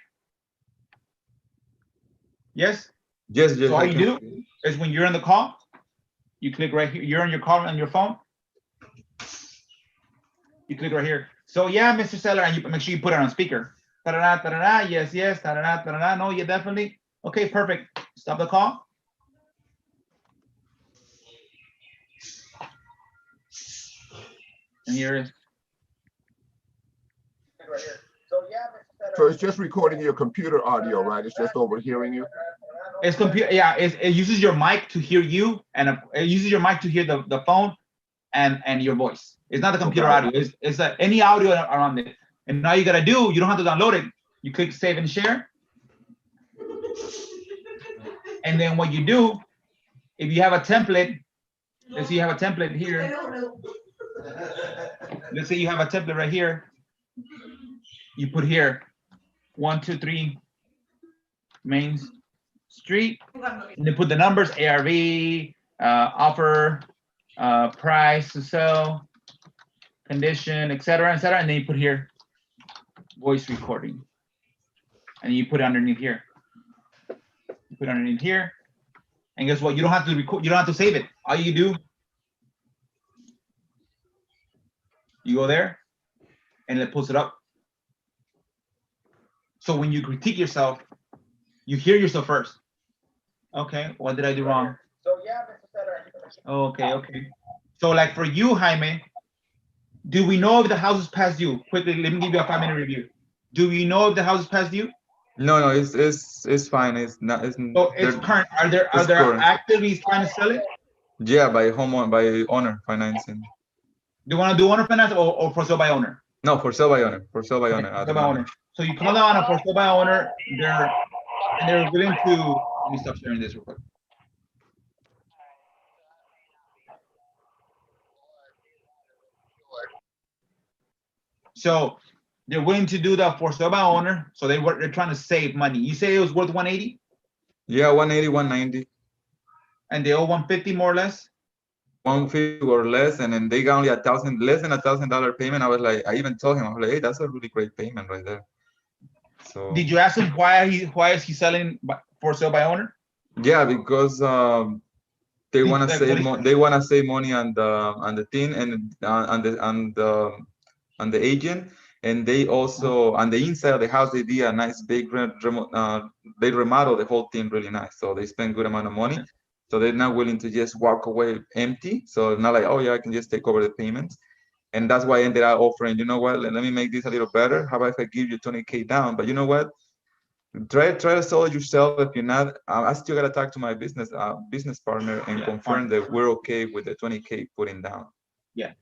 Speaker 2: Yes?
Speaker 4: Yes.
Speaker 2: So all you do is when you're on the call, you click right here. You're on your call on your phone. You click right here. So yeah, Mr. Seller, and you make sure you put it on speaker. Ta-da-da, ta-da-da, yes, ta-da-da, ta-da-da. No, yeah, definitely. Okay, perfect. Stop the call. And here is.
Speaker 6: So it's just recording your computer audio, right? It's just overhearing you?
Speaker 2: It's computer, yeah, it uses your mic to hear you, and it uses your mic to hear the phone and your voice. It's not the computer audio, it's any audio around it. And all you gotta do, you don't have to download it. You click save and share. And then what you do, if you have a template, let's say you have a template here. Let's say you have a template right here. You put here 123 Main Street, and then put the numbers, ARV, offer, price to sell, condition, etc., and then you put here voice recording, and you put it underneath here. You put it underneath here, and guess what? You don't have to record. You don't have to save it. All you do, you go there, and it pulls it up. So when you critique yourself, you hear yourself first. Okay, what did I do wrong?
Speaker 1: So yeah, Mr. Seller.
Speaker 2: Okay. So like for you, Jaime, do we know if the house is past due? Quickly, let me give you a 5-minute review. Do we know if the house is past due?
Speaker 4: No, it's fine. It's not.
Speaker 2: So it's
Speaker 4: they're-
Speaker 2: current. Are there
Speaker 4: it's current.
Speaker 2: actively trying to sell it?
Speaker 4: Yeah, by owner financing.
Speaker 2: Do you want to do owner finance or for sale by owner?
Speaker 4: No, for sale by owner. For sale by
Speaker 2: Okay,
Speaker 4: owner.
Speaker 2: for
Speaker 4: At
Speaker 2: sale
Speaker 4: the
Speaker 2: by
Speaker 4: moment.
Speaker 2: owner. So you call down a for sale by owner. They're willing to. Let me stop sharing this real quick. So they're willing to do the for sale by owner. So they're trying to save money. You say it was worth 180,
Speaker 4: Yeah, 180, 190,
Speaker 2: and they owe 150 more or less.
Speaker 4: 150 or less, and then they got only less than $1,000 payment. I was like, I even told him, I was like, hey, that's a really great payment right there. So
Speaker 2: Did you ask him why is he selling for sale by owner?
Speaker 4: yeah, because they want to
Speaker 2: Like,
Speaker 4: save
Speaker 2: what
Speaker 4: they want to save money on the thing and on the agent, and they also on the inside of the house they did a nice big they remodel the whole thing really nice, so they spend good amount of money.
Speaker 2: Okay.
Speaker 4: So they're not willing to just walk away empty. So not like, oh yeah, I can just take over the payments. And that's why I ended up offering, you know what, let me make this a little better. How about if I give you 20K down? But you know what? Try to sell it yourself. If you're not, I still gotta talk to my business partner and
Speaker 2: Yeah,
Speaker 4: confirm that we're okay with the 20K putting down.
Speaker 2: Yeah.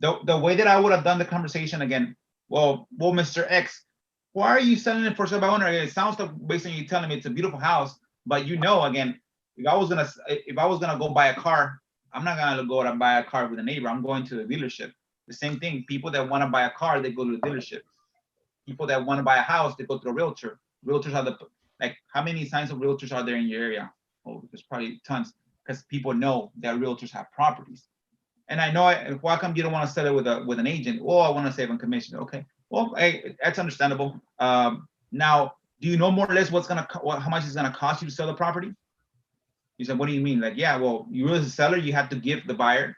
Speaker 2: The way that I would have done the conversation again, well, Mr. X, why are you selling it for sale by owner? It sounds like based on you telling me it's a beautiful house, but you know, again, if I was gonna go buy a car, I'm not gonna go and buy a car with a neighbor. I'm going to the dealership. The same thing. People that want to buy a car, they go to the dealership. People that want to buy a house, they go to a realtor. Realtors are like, how many signs of realtors are there in your area? Oh, there's probably tons, because people know that realtors have properties. And I know, why come you don't want to sell it with an agent? Oh, I want to save on commission. Okay, well, hey, that's understandable. Now, do you know more or less how much it's gonna cost you to sell the property? You said, what do you mean? Like, yeah, well, you as a seller, you have to give the buyer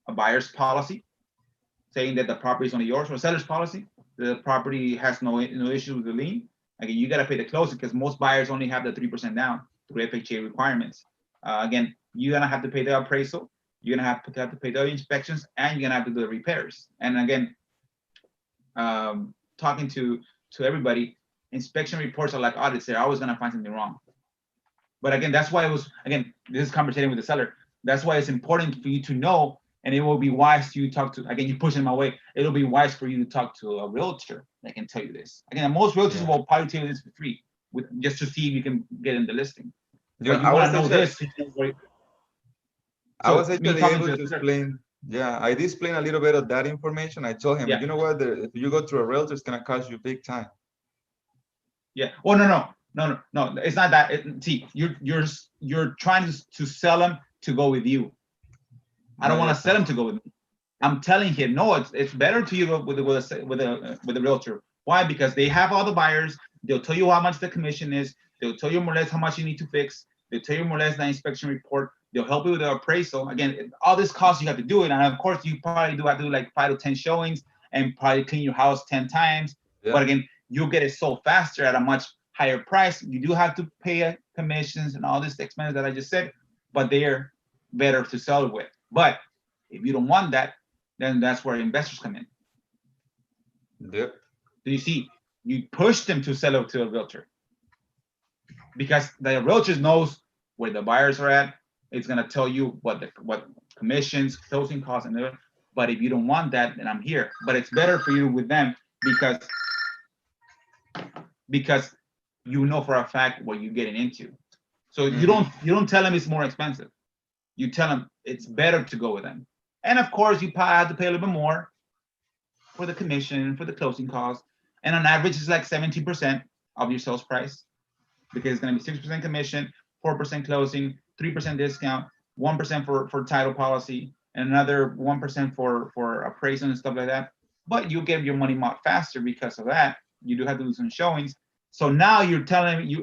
Speaker 2: a buyer's policy, saying that the property is only yours, or a seller's policy, the property has no issue with the lien. Again, you got to pay the closing, because most buyers only have the 3% down through FHA requirements. Again, you're gonna have to pay the appraisal. You're gonna have to pay the inspections, and you're gonna have to do the repairs. And again, talking to everybody, inspection reports are like audits. They're always gonna find something wrong. But again, that's why this is conversating with the seller. That's why it's important for you to know, and it will be wise to you talk to, again, you're pushing my way. It'll be wise for you to talk to a realtor that can tell you this. Again, most realtors will probably tell you this for free, just to see if you can get in the listing.
Speaker 4: Yeah,
Speaker 2: But you want to know this.
Speaker 4: I was actually
Speaker 2: talking
Speaker 4: able
Speaker 2: to
Speaker 4: to
Speaker 2: the seller.
Speaker 4: explain. Yeah, I did explain a little bit of that information. I told him,
Speaker 2: Yeah.
Speaker 4: you know what, if you go to a realtor, it's gonna cost you big time.
Speaker 2: Yeah. Well, no. It's not that. See, you're trying to sell them to go with you. I don't want to sell them to go with me. I'm telling him, no, it's better to you go with a realtor. Why? Because they have all the buyers. They'll tell you how much the commission is. They'll tell you more or less how much you need to fix. They'll tell you more or less the inspection report. They'll help you with the appraisal. Again, all this costs you have to do it, and of course, you probably do have to do like 5 to 10 showings and probably clean your house 10 times.
Speaker 4: Yeah.
Speaker 2: But again, you'll get it sold faster at a much higher price. You do have to pay commissions and all this expense that I just said, but they're better to sell it with. But if you don't want that, then that's where investors come in.
Speaker 4: Yep.
Speaker 2: So you see, you push them to sell it to a realtor, because the realtor knows where the buyers are at. It's gonna tell you what commissions, closing costs, and everything. But if you don't want that, then I'm here. But it's better for you with them because you know for a fact what you're getting into. So you don't tell them it's more expensive. You tell them it's better to go with them. And of course, you probably have to pay a little bit more for the commission, for the closing costs. And on average, it's like 17% of your sales price, because it's going to be 6% commission, 4% closing, 3% discount, 1% for title policy, and another 1% for appraisal and stuff like that. But you get your money more faster because of that. You do have to do some showings. So now you're telling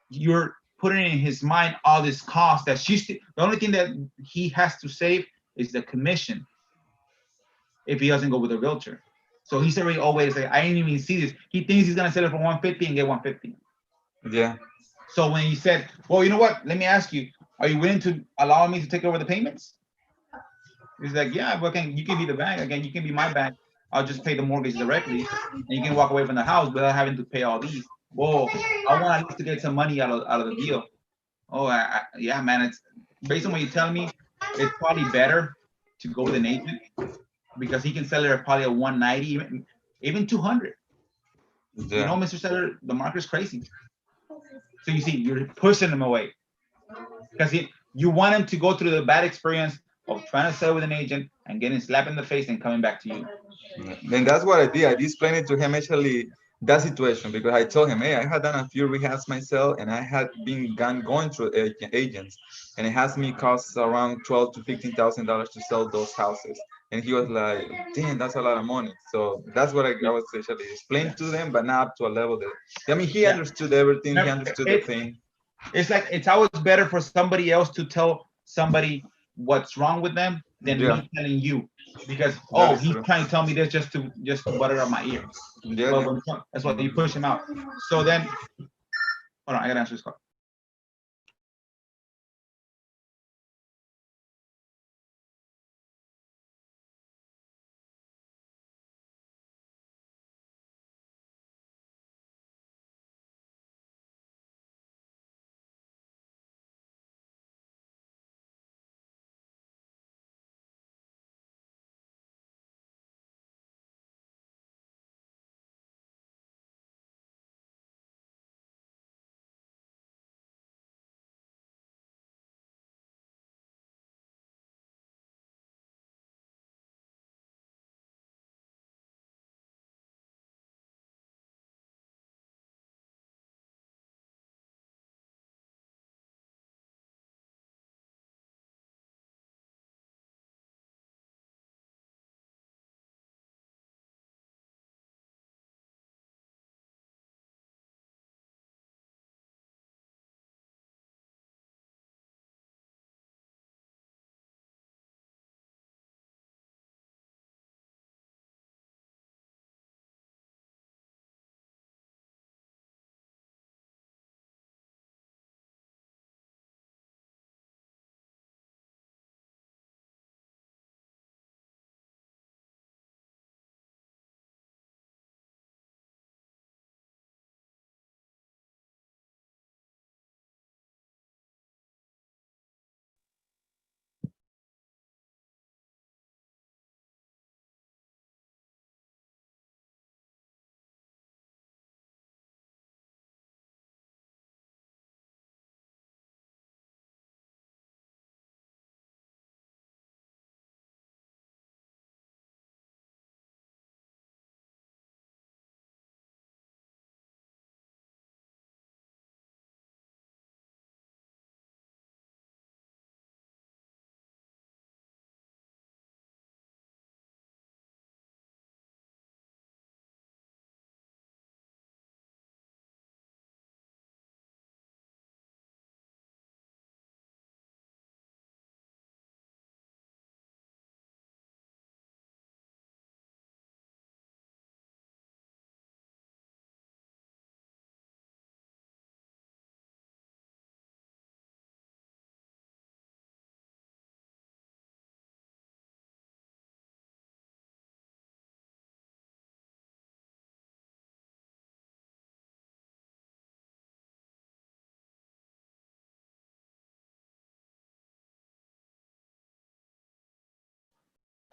Speaker 2: you're putting in his mind all this cost that the only thing that he has to save is the commission if he doesn't go with a realtor. So he's already always like, I didn't even see this. He thinks he's gonna sell it for 150 and get 150.
Speaker 4: Yeah.
Speaker 2: So when he said, well, you know what? Let me ask you, are you willing to allow me to take over the payments? He's like, yeah, but you can be the bank. Again, you can be my bank. I'll just pay the mortgage directly and you can walk away from the house without having to pay all these. Whoa, I want at least to get some money out of the deal. Oh, yeah, man. It's based on what you're telling me, it's probably better to go with an agent because he can sell it at probably at 190, even 200.
Speaker 4: Yeah.
Speaker 2: You know, Mr. Seller, the market's crazy. So you see, you're pushing them away because you want him to go through the bad experience of trying to sell with an agent and getting slapped in the face and coming back to you.
Speaker 4: And that's what I did. I explained it to him actually that situation because I told him, hey, I had done a few rehabs myself and I had been going through agents, and it has me cost around $12,000 to $15,000 to sell those houses. And he was like, damn, that's a lot of money. So that's what I was actually explaining to them, but not up to a level that, I mean, he understood everything. He understood the thing.
Speaker 2: It's like, it's always better for somebody else to tell somebody what's wrong with them than me telling you, because he's trying to tell me this just to butter up my ear.
Speaker 4: Yeah.
Speaker 2: That's why you push him out. So then, hold on, I gotta answer this call.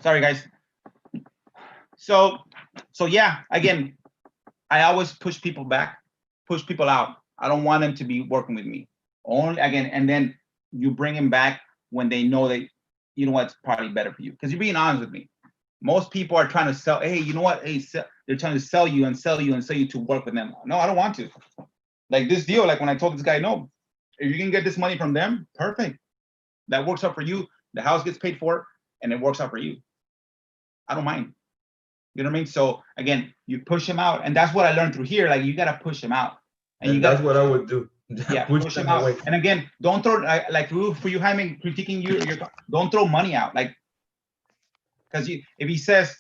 Speaker 2: Sorry, guys. So yeah, again, I always push people back, push people out. I don't want them to be working with me. Only again, and then you bring them back when they know that, you know what's probably better for you. Because you're being honest with me. Most people are trying to sell, hey, you know what? Hey, they're trying to sell you to work with them. No, I don't want to. Like this deal, like when I told this guy, no, if you can get this money from them, perfect. That works out for you. The house gets paid for and it works out for you. I don't mind. You know what I mean? So again, you push him out, and that's what I learned through here. Like you gotta push him out,
Speaker 4: and that's what I would do.
Speaker 2: Yeah, push him out. And again, don't throw like for you, Jaime, critiquing you. Don't throw money out, like, because if he says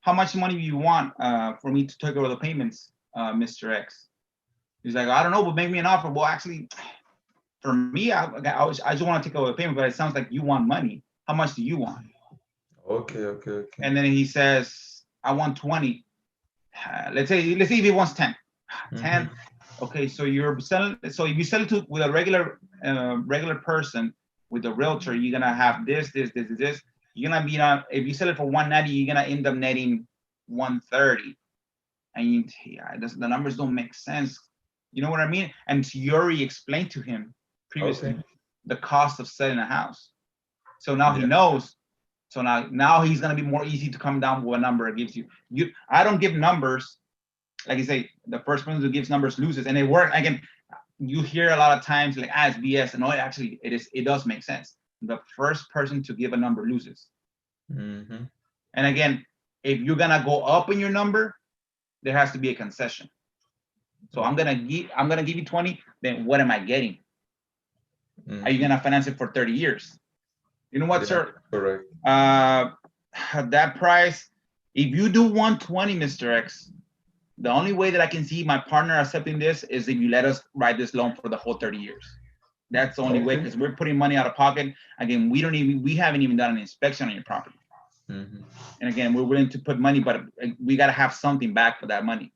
Speaker 2: how much money do you want for me to take over the payments, Mr. X? He's like, I don't know, but make me an offer. Well, actually, for me, I just want to take over the payment, but it sounds like you want money. How much do you want?
Speaker 4: Okay.
Speaker 2: And then he says, I want 20. Let's say if he wants 10. 10. Okay, so you're selling. So if you sell it to with a regular person, with a realtor, you're gonna have this. You're gonna be on. If you sell it for 190, you're gonna end up netting 130. And the numbers don't make sense. You know what I mean? And Yuri explained to him previously the cost of selling a house. So now he knows. So now he's gonna be more easy to come down with a number it gives you. I don't give numbers. Like you say, the first person who gives numbers loses, and they work. Again, you hear a lot of times like, it's BS, and no, actually it does make sense. The first person to give a number loses. And again, if you're gonna go up in your number, there has to be a concession. So I'm gonna give you 20. Then what am I getting? Are you gonna finance it for 30 years? You know what, sir?
Speaker 4: Correct.
Speaker 2: That price, if you do 120, Mr. X, the only way that I can see my partner accepting this is if you let us write this loan for the whole 30 years. That's the only way, because we're putting money out of pocket. Again, we haven't even done an inspection on your property. And again, we're willing to put money, but we got to have something back for that money.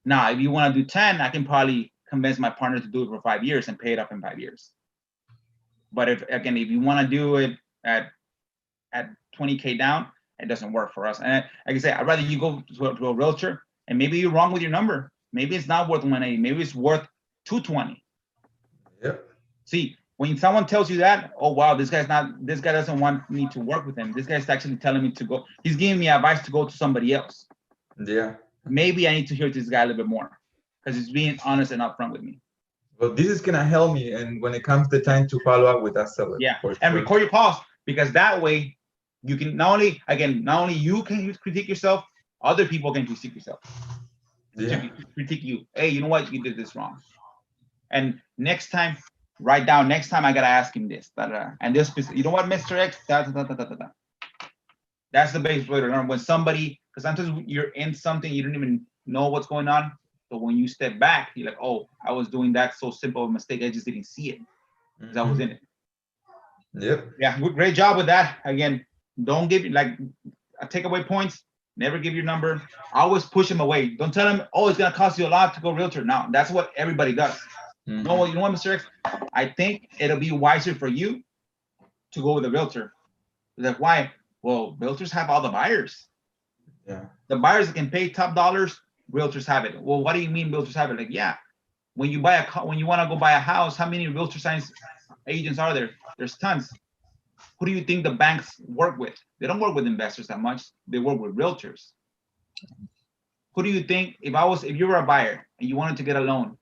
Speaker 2: Now, if you want to do 10, I can probably convince my partner to do it for 5 years and pay it off in 5 years. But if you want to do it at 20K down, it doesn't work for us. And like I say, I'd rather you go to a realtor, and maybe you're wrong with your number. Maybe it's not worth 180. Maybe it's worth 220.
Speaker 4: Yep.
Speaker 2: See, when someone tells you that, oh wow, this guy doesn't want me to work with him. This guy's actually telling me to go. He's giving me advice to go to somebody else.
Speaker 4: Yeah.
Speaker 2: Maybe I need to hear this guy a little bit more, because he's being honest and upfront with me.
Speaker 4: Well, this is gonna help me, and when it comes the time to follow up with that seller.
Speaker 2: Yeah, and record your calls, because that way you can not only you can critique yourself, other people can critique yourself.
Speaker 4: Yeah.
Speaker 2: Critique you. Hey, you know what? You did this wrong. And next time, write down. Next time I gotta ask him this. And this, you know what, Mr. X? That's the best way to learn. When somebody, because sometimes you're in something, you don't even know what's going on. So when you step back, you're like, oh, I was doing that so simple a mistake. I just didn't see it because I was in it.
Speaker 4: Yep.
Speaker 2: Yeah, great job with that. Again, don't give takeaway points. Never give your number. Always push them away. Don't tell them, oh, it's gonna cost you a lot to go realtor. No, that's what everybody does. No, you know what, Mr. X? I think it'll be wiser for you to go with a realtor. Like, why? Well, realtors have all the buyers.
Speaker 4: Yeah.
Speaker 2: The buyers that can pay top dollars, realtors have it. Well, what do you mean realtors have it? Like, yeah, when you want to go buy a house, how many realtor signs agents are there? There's tons. Who do you think the banks work with? They don't work with investors that much. They work with realtors. Who do you think, if you were a buyer and you wanted to get a loan,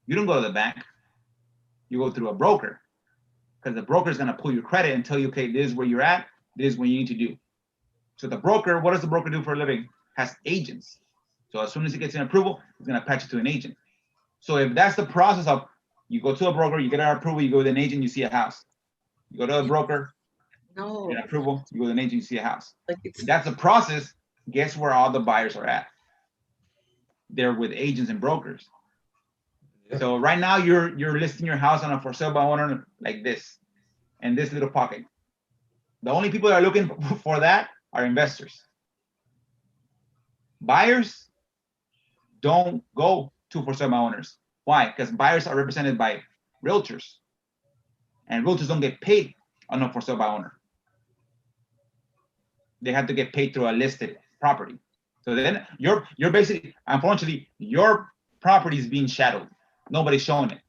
Speaker 2: you don't go to the bank. You go through a broker, because the broker is going to pull your credit and tell you, okay, this is where you're at. This is what you need to do. So the broker, what does the broker do for a living? Has agents. So as soon as he gets an approval, he's going to patch it to an agent. So if that's the process of, you go to a broker, you get an approval, you go with an agent, you see a house. You go to a broker,
Speaker 7: No,
Speaker 2: get an approval, you go with an agent, you see a house.
Speaker 7: like it's
Speaker 2: If that's the process, guess where all the buyers are at? They're with agents and brokers.
Speaker 4: Yeah.
Speaker 2: So right now you're listing your house on a for sale by owner like this, in this little pocket. The only people that are looking for that are investors. Buyers don't go to for sale by owners. Why? Because buyers are represented by realtors, and realtors don't get paid on a for sale by owner. They have to get paid through a listed property. So then you're basically, unfortunately, your property is being shadowed. Nobody's showing it,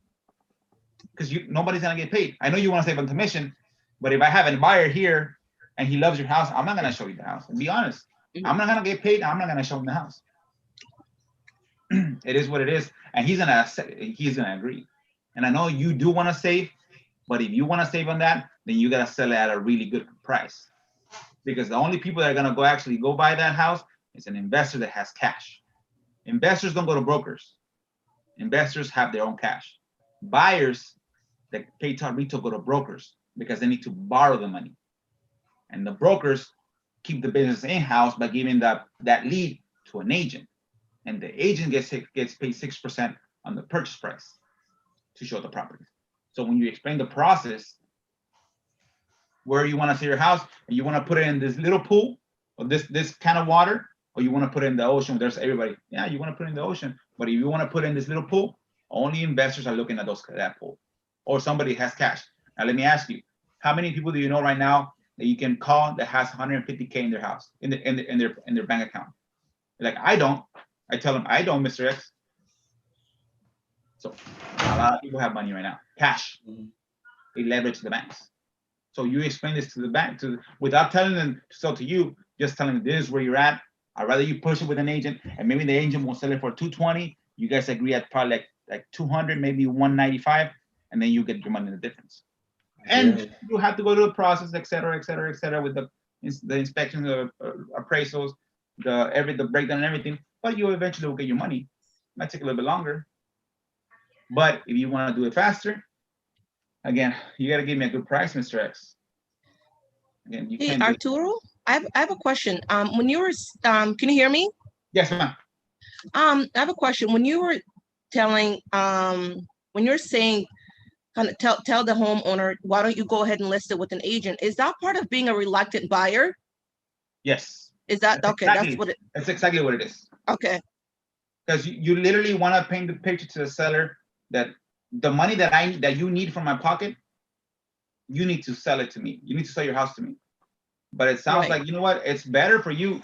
Speaker 2: because nobody's gonna get paid. I know you want to save on commission, but if I have a buyer here and he loves your house, I'm not gonna show you the house. And be honest, I'm not gonna get paid. I'm not gonna show him the house. It is what it is, and he's gonna agree. And I know you do want to save, but if you want to save on that, then you gotta sell it at a really good price, because the only people that are gonna go buy that house is an investor that has cash. Investors don't go to brokers. Investors have their own cash. Buyers that pay top retail go to brokers because they need to borrow the money. And the brokers keep the business in-house by giving that lead to an agent. And the agent gets paid 6% on the purchase price to show the property. So when you explain the process, where you want to see your house, and you want to put it in this little pool or this kind of water, or you want to put it in the ocean, there's everybody. Yeah, you want to put it in the ocean, but if you want to put it in this little pool, only investors are looking at that pool, or somebody has cash. Now let me ask you, how many people do you know right now that you can call that has 150K in their house, in their bank account? Like, I don't. I tell them, I don't, Mr. X. So a lot of people have money right now, cash. They leverage the banks. So you explain this to the bank without telling them to sell to you, just telling them this is where you're at. I'd rather you push it with an agent, and maybe the agent will sell it for 220. You guys agree at probably like 200, maybe 195, and then you get your money in the difference. And you have to go through the process, et cetera, with the inspections, appraisals, the breakdown and everything. But you eventually will get your money. It might take a little bit longer. But if you want to do it faster, again, you got to give me a good price, Mr. X. Again, you
Speaker 7: Hey,
Speaker 2: can't.
Speaker 7: Arturo, I have a question. When you were, can you hear me?
Speaker 2: Yes, ma'am.
Speaker 7: I have a question. When you were telling, when you're saying, kind of tell the homeowner, why don't you go ahead and list it with an agent? Is that part of being a reluctant buyer?
Speaker 2: Yes.
Speaker 7: Is that okay? That's what it.
Speaker 2: That's exactly what it is.
Speaker 7: Okay.
Speaker 2: Because you literally want to paint the picture to the seller that the money that you need from my pocket, you need to sell it to me. You need to sell your house to me. But it sounds like, you know what? It's better for you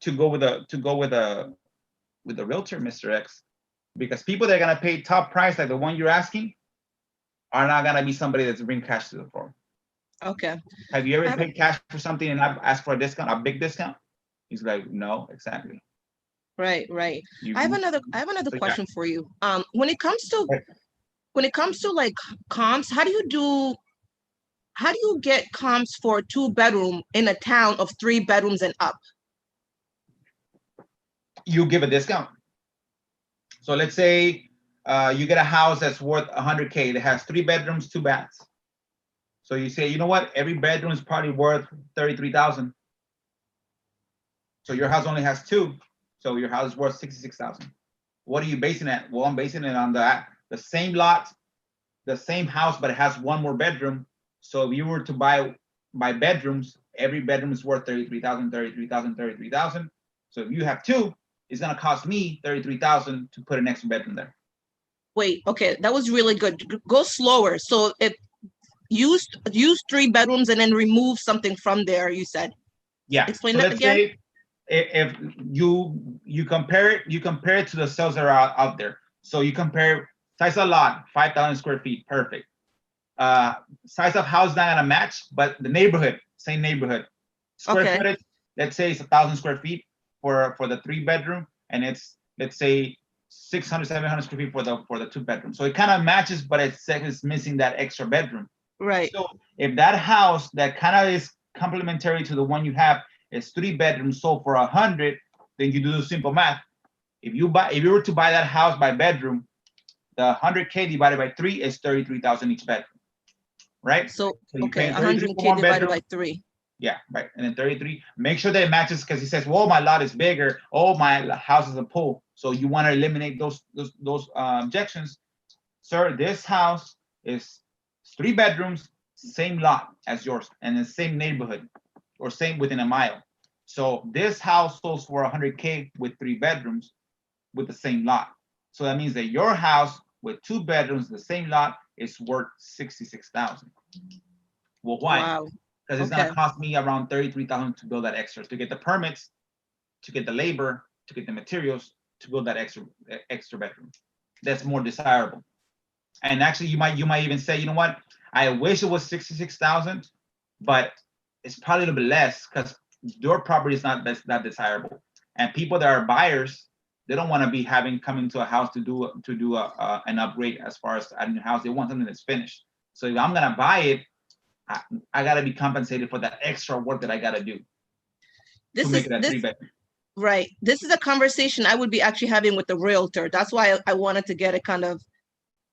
Speaker 2: to go with the realtor, Mr. X, because people that are gonna pay top price like the one you're asking are not gonna be somebody that's bring cash to the floor.
Speaker 7: Okay.
Speaker 2: Have you ever paid cash for something and I've asked for a discount, a big discount? He's like, no, exactly.
Speaker 7: Right. I have another question for you. When it comes to like comps, how do you get comps for 2-bedroom in a town of 3 bedrooms and up?
Speaker 2: You give a discount. So let's say you get a house that's worth 100K that has 3 bedrooms, 2 baths. So you say, you know what? Every bedroom is probably worth 33,000. So your house only has 2. So your house is worth 66,000. What are you basing it? Well, I'm basing it on the same lot, the same house, but it has 1 more bedroom. So if you were to buy bedrooms, every bedroom is worth 33,000, 33,000, 33,000. So if you have 2, it's gonna cost me 33,000 to put an extra bedroom there.
Speaker 7: Wait, okay, that was really good. Go slower. So if use 3 bedrooms and then remove something from there, you said.
Speaker 2: Yeah.
Speaker 7: Explain
Speaker 2: so
Speaker 7: that
Speaker 2: let's
Speaker 7: again.
Speaker 2: Say if you compare it to the sales that are out there. So you compare size of lot, 5,000 square feet, perfect. Size of house not gonna match, but the neighborhood, same neighborhood. Square footage, let's say it's 1,000 square feet for the 3 bedroom, and it's, let's say, 600, 700 square feet for the 2 bedroom. So it kind of matches, but it's missing that extra bedroom.
Speaker 7: Right.
Speaker 2: So if that house that kind of is complementary to the one you have is 3 bedrooms sold for 100, then you do the simple math. If you were to buy that house by bedroom, the 100K divided by 3 is 33,000 each bedroom, right?
Speaker 7: So
Speaker 2: you
Speaker 7: okay,
Speaker 2: pay 33
Speaker 7: 100K divided by 3.
Speaker 2: Yeah, right. And then 33. Make sure that it matches, because he says, "Well, my lot is bigger. Oh, my house is a pool." So you want to eliminate those objections. Sir, this house is 3 bedrooms, same lot as yours, and the same neighborhood, or same within a mile. So this house sells for 100K with 3 bedrooms, with the same lot. So that means that your house with 2 bedrooms, the same lot, is worth 66,000. Well, why?
Speaker 7: Wow.
Speaker 2: Because it's gonna cost me around 33,000 to build that extra, to get the permits, to get the labor, to get the materials, to build that extra bedroom. That's more desirable. And actually, you might even say, you know what? I wish it was 66,000, but it's probably a little bit less because your property is not that desirable. And people that are buyers, they don't want to be coming to a house to do an upgrade as far as adding a house. They want something that's finished. So if I'm gonna buy it, I gotta be compensated for that extra work that I gotta do to make it a 3-bedroom.
Speaker 7: Right. This is a conversation I would be actually having with the realtor. That's why I wanted to get it kind of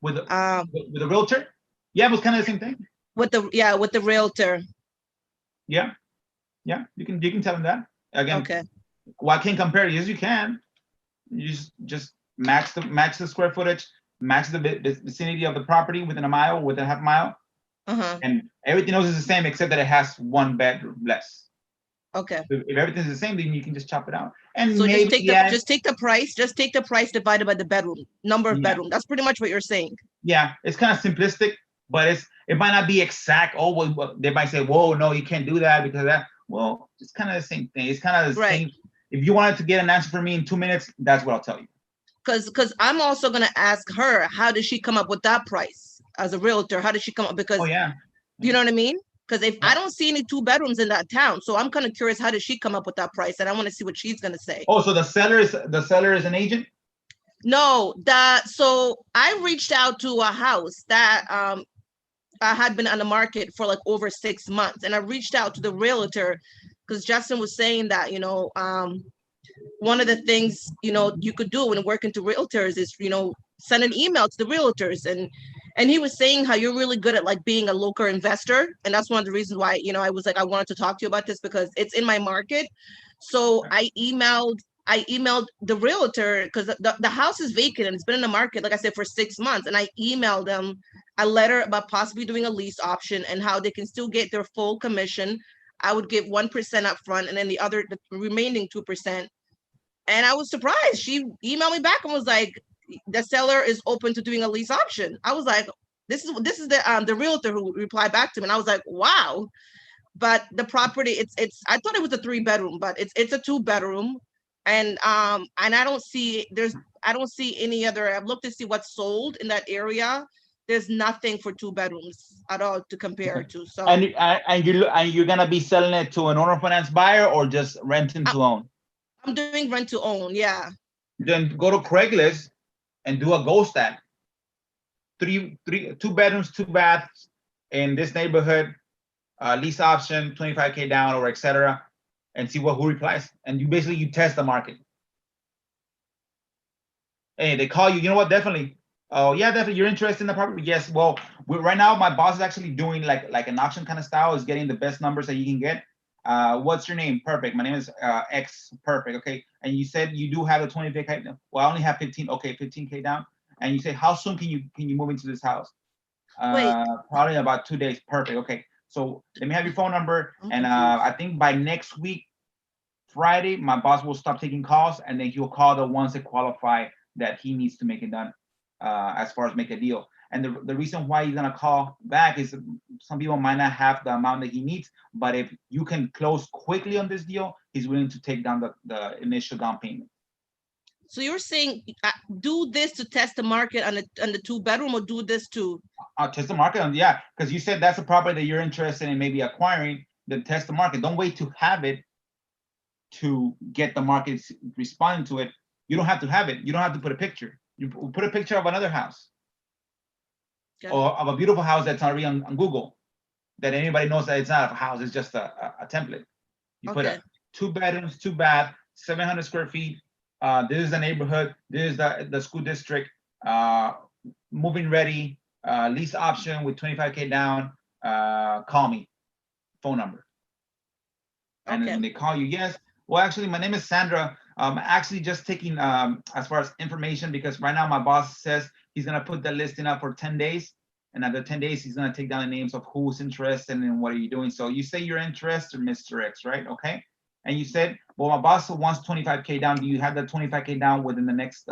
Speaker 2: with the realtor. Yeah, it was kind of the same thing.
Speaker 7: With the realtor.
Speaker 2: Yeah. Yeah, you can tell them that. Again,
Speaker 7: Okay,
Speaker 2: well, I can compare. Yes, you can. You just match the square footage, match the vicinity of the property within a mile, within a half mile,
Speaker 7: uh-huh,
Speaker 2: and everything else is the same except that it has one bedroom less.
Speaker 7: okay.
Speaker 2: If everything's the same, then you can just chop it out. And
Speaker 7: So
Speaker 2: maybe yeah,
Speaker 7: just take the price divided by the bedroom, number of
Speaker 2: yeah,
Speaker 7: bedroom. That's pretty much what you're saying.
Speaker 2: yeah. It's kind of simplistic, but it might not be exact. Oh, well, they might say, "Whoa, no, you can't do that because of that." Well, it's kind of the same thing. It's kind of the
Speaker 7: Right.
Speaker 2: same. If you wanted to get an answer from me in 2 minutes, that's what I'll tell you.
Speaker 7: Because I'm also gonna ask her, how did she come up with that price as a realtor? How did she come up? Because
Speaker 2: Oh yeah.
Speaker 7: you know what I mean? Because if I
Speaker 2: Yeah.
Speaker 7: don't see any 2 bedrooms in that town, so I'm kind of curious, how did she come up with that price? And I want to see what she's gonna say.
Speaker 2: Oh, so the seller is an agent?
Speaker 7: No, so I reached out to a house that I had been on the market for like over 6 months, and I reached out to the realtor because Justin was saying that, one of the things, you could do when working to realtors is, send an email to the realtors, and he was saying how you're really good at like being a local investor, and that's one of the reasons why, I was like, I wanted to talk to you about this because it's in my market. So I emailed the realtor because the house is vacant and it's been in the market, like I said, for 6 months, and I emailed them a letter about possibly doing a lease option and how they can still get their full commission. I would give 1% up front and then the remaining 2%. And I was surprised. She emailed me back and was like, the seller is open to doing a lease option. I was like, this is the realtor who replied back to me. And I was like, wow. But the property, it's I thought it was a 3-bedroom, but it's a 2-bedroom. And I don't see any other. I've looked to see what's sold in that area. There's nothing for 2 bedrooms at all to compare to. So
Speaker 2: And you're gonna be selling it to an owner finance buyer or just renting to own?
Speaker 7: I'm doing rent to own, yeah.
Speaker 2: Then go to Craigslist and do a ghost ad. 2 bedrooms, 2 baths in this neighborhood, lease option, 25K down or etc. And see who replies. And you test the market. Hey, they call you. You know what? Definitely. Oh yeah, definitely. You're interested in the property? Yes. Well, right now my boss is actually doing like an auction kind of style. Is getting the best numbers that you can get. What's your name? Perfect. My name is X. Perfect. Okay. And you said you do have a 20K. Well, I only have 15. Okay, 15K down. And you say, how soon can you move into this house?
Speaker 7: Wait.
Speaker 2: Probably about 2 days. Perfect. Okay. So let me have your phone number.
Speaker 7: I'm
Speaker 2: And
Speaker 7: confused.
Speaker 2: I think by next week, Friday, my boss will stop taking calls, and then he'll call the ones that qualify that he needs to make it done, as far as make a deal. And the reason why he's gonna call back is some people might not have the amount that he needs, but if you can close quickly on this deal, he's willing to take down the initial down payment.
Speaker 7: So you're saying do this to test the market on the 2-bedroom, or do this to?
Speaker 2: Test the market on, yeah, because you said that's a property that you're interested in maybe acquiring. Then test the market. Don't wait to have it to get the market responding to it. You don't have to have it. You don't have to put a picture. You put a picture of another house or of a beautiful house that's already on Google, that anybody knows that it's not a house, it's just a template. You put a 2 bedrooms, 2 bath, 700 square feet. This is the neighborhood. This is the school district. Moving ready. Lease option with 25K down. Call me. Phone number. And then when they call you, yes. Well, actually, my name is Sandra. I'm actually just taking as far as information, because right now my boss says he's gonna put the listing up for 10 days. And after 10 days, he's gonna take down the names of who's interested and what are you doing. So you say you're interested, Mr. X, right? Okay. And you said, well, my boss wants 25K down. Do you have that 25K down within the next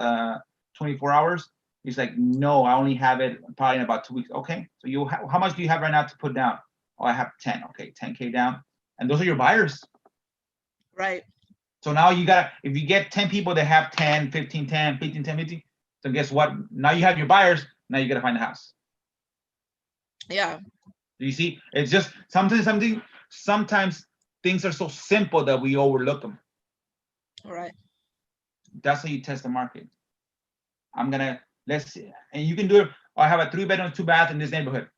Speaker 2: 24 hours? He's like, no, I only have it probably in about 2 weeks. Okay. So how much do you have right now to put down? Oh, I have 10. Okay, 10K down. And those are your buyers.
Speaker 7: Right.
Speaker 2: So now if you get 10 people that have 10, 15, 10, 15, 10, 15, so guess what? Now you have your buyers. Now you got to find a house.
Speaker 7: Yeah.
Speaker 2: Do you see? It's just sometimes things are so simple that we overlook them.
Speaker 7: All right.
Speaker 2: That's how you test the market. Let's see. And you can do it. I have a 3-bedroom, 2 bath in this neighborhood.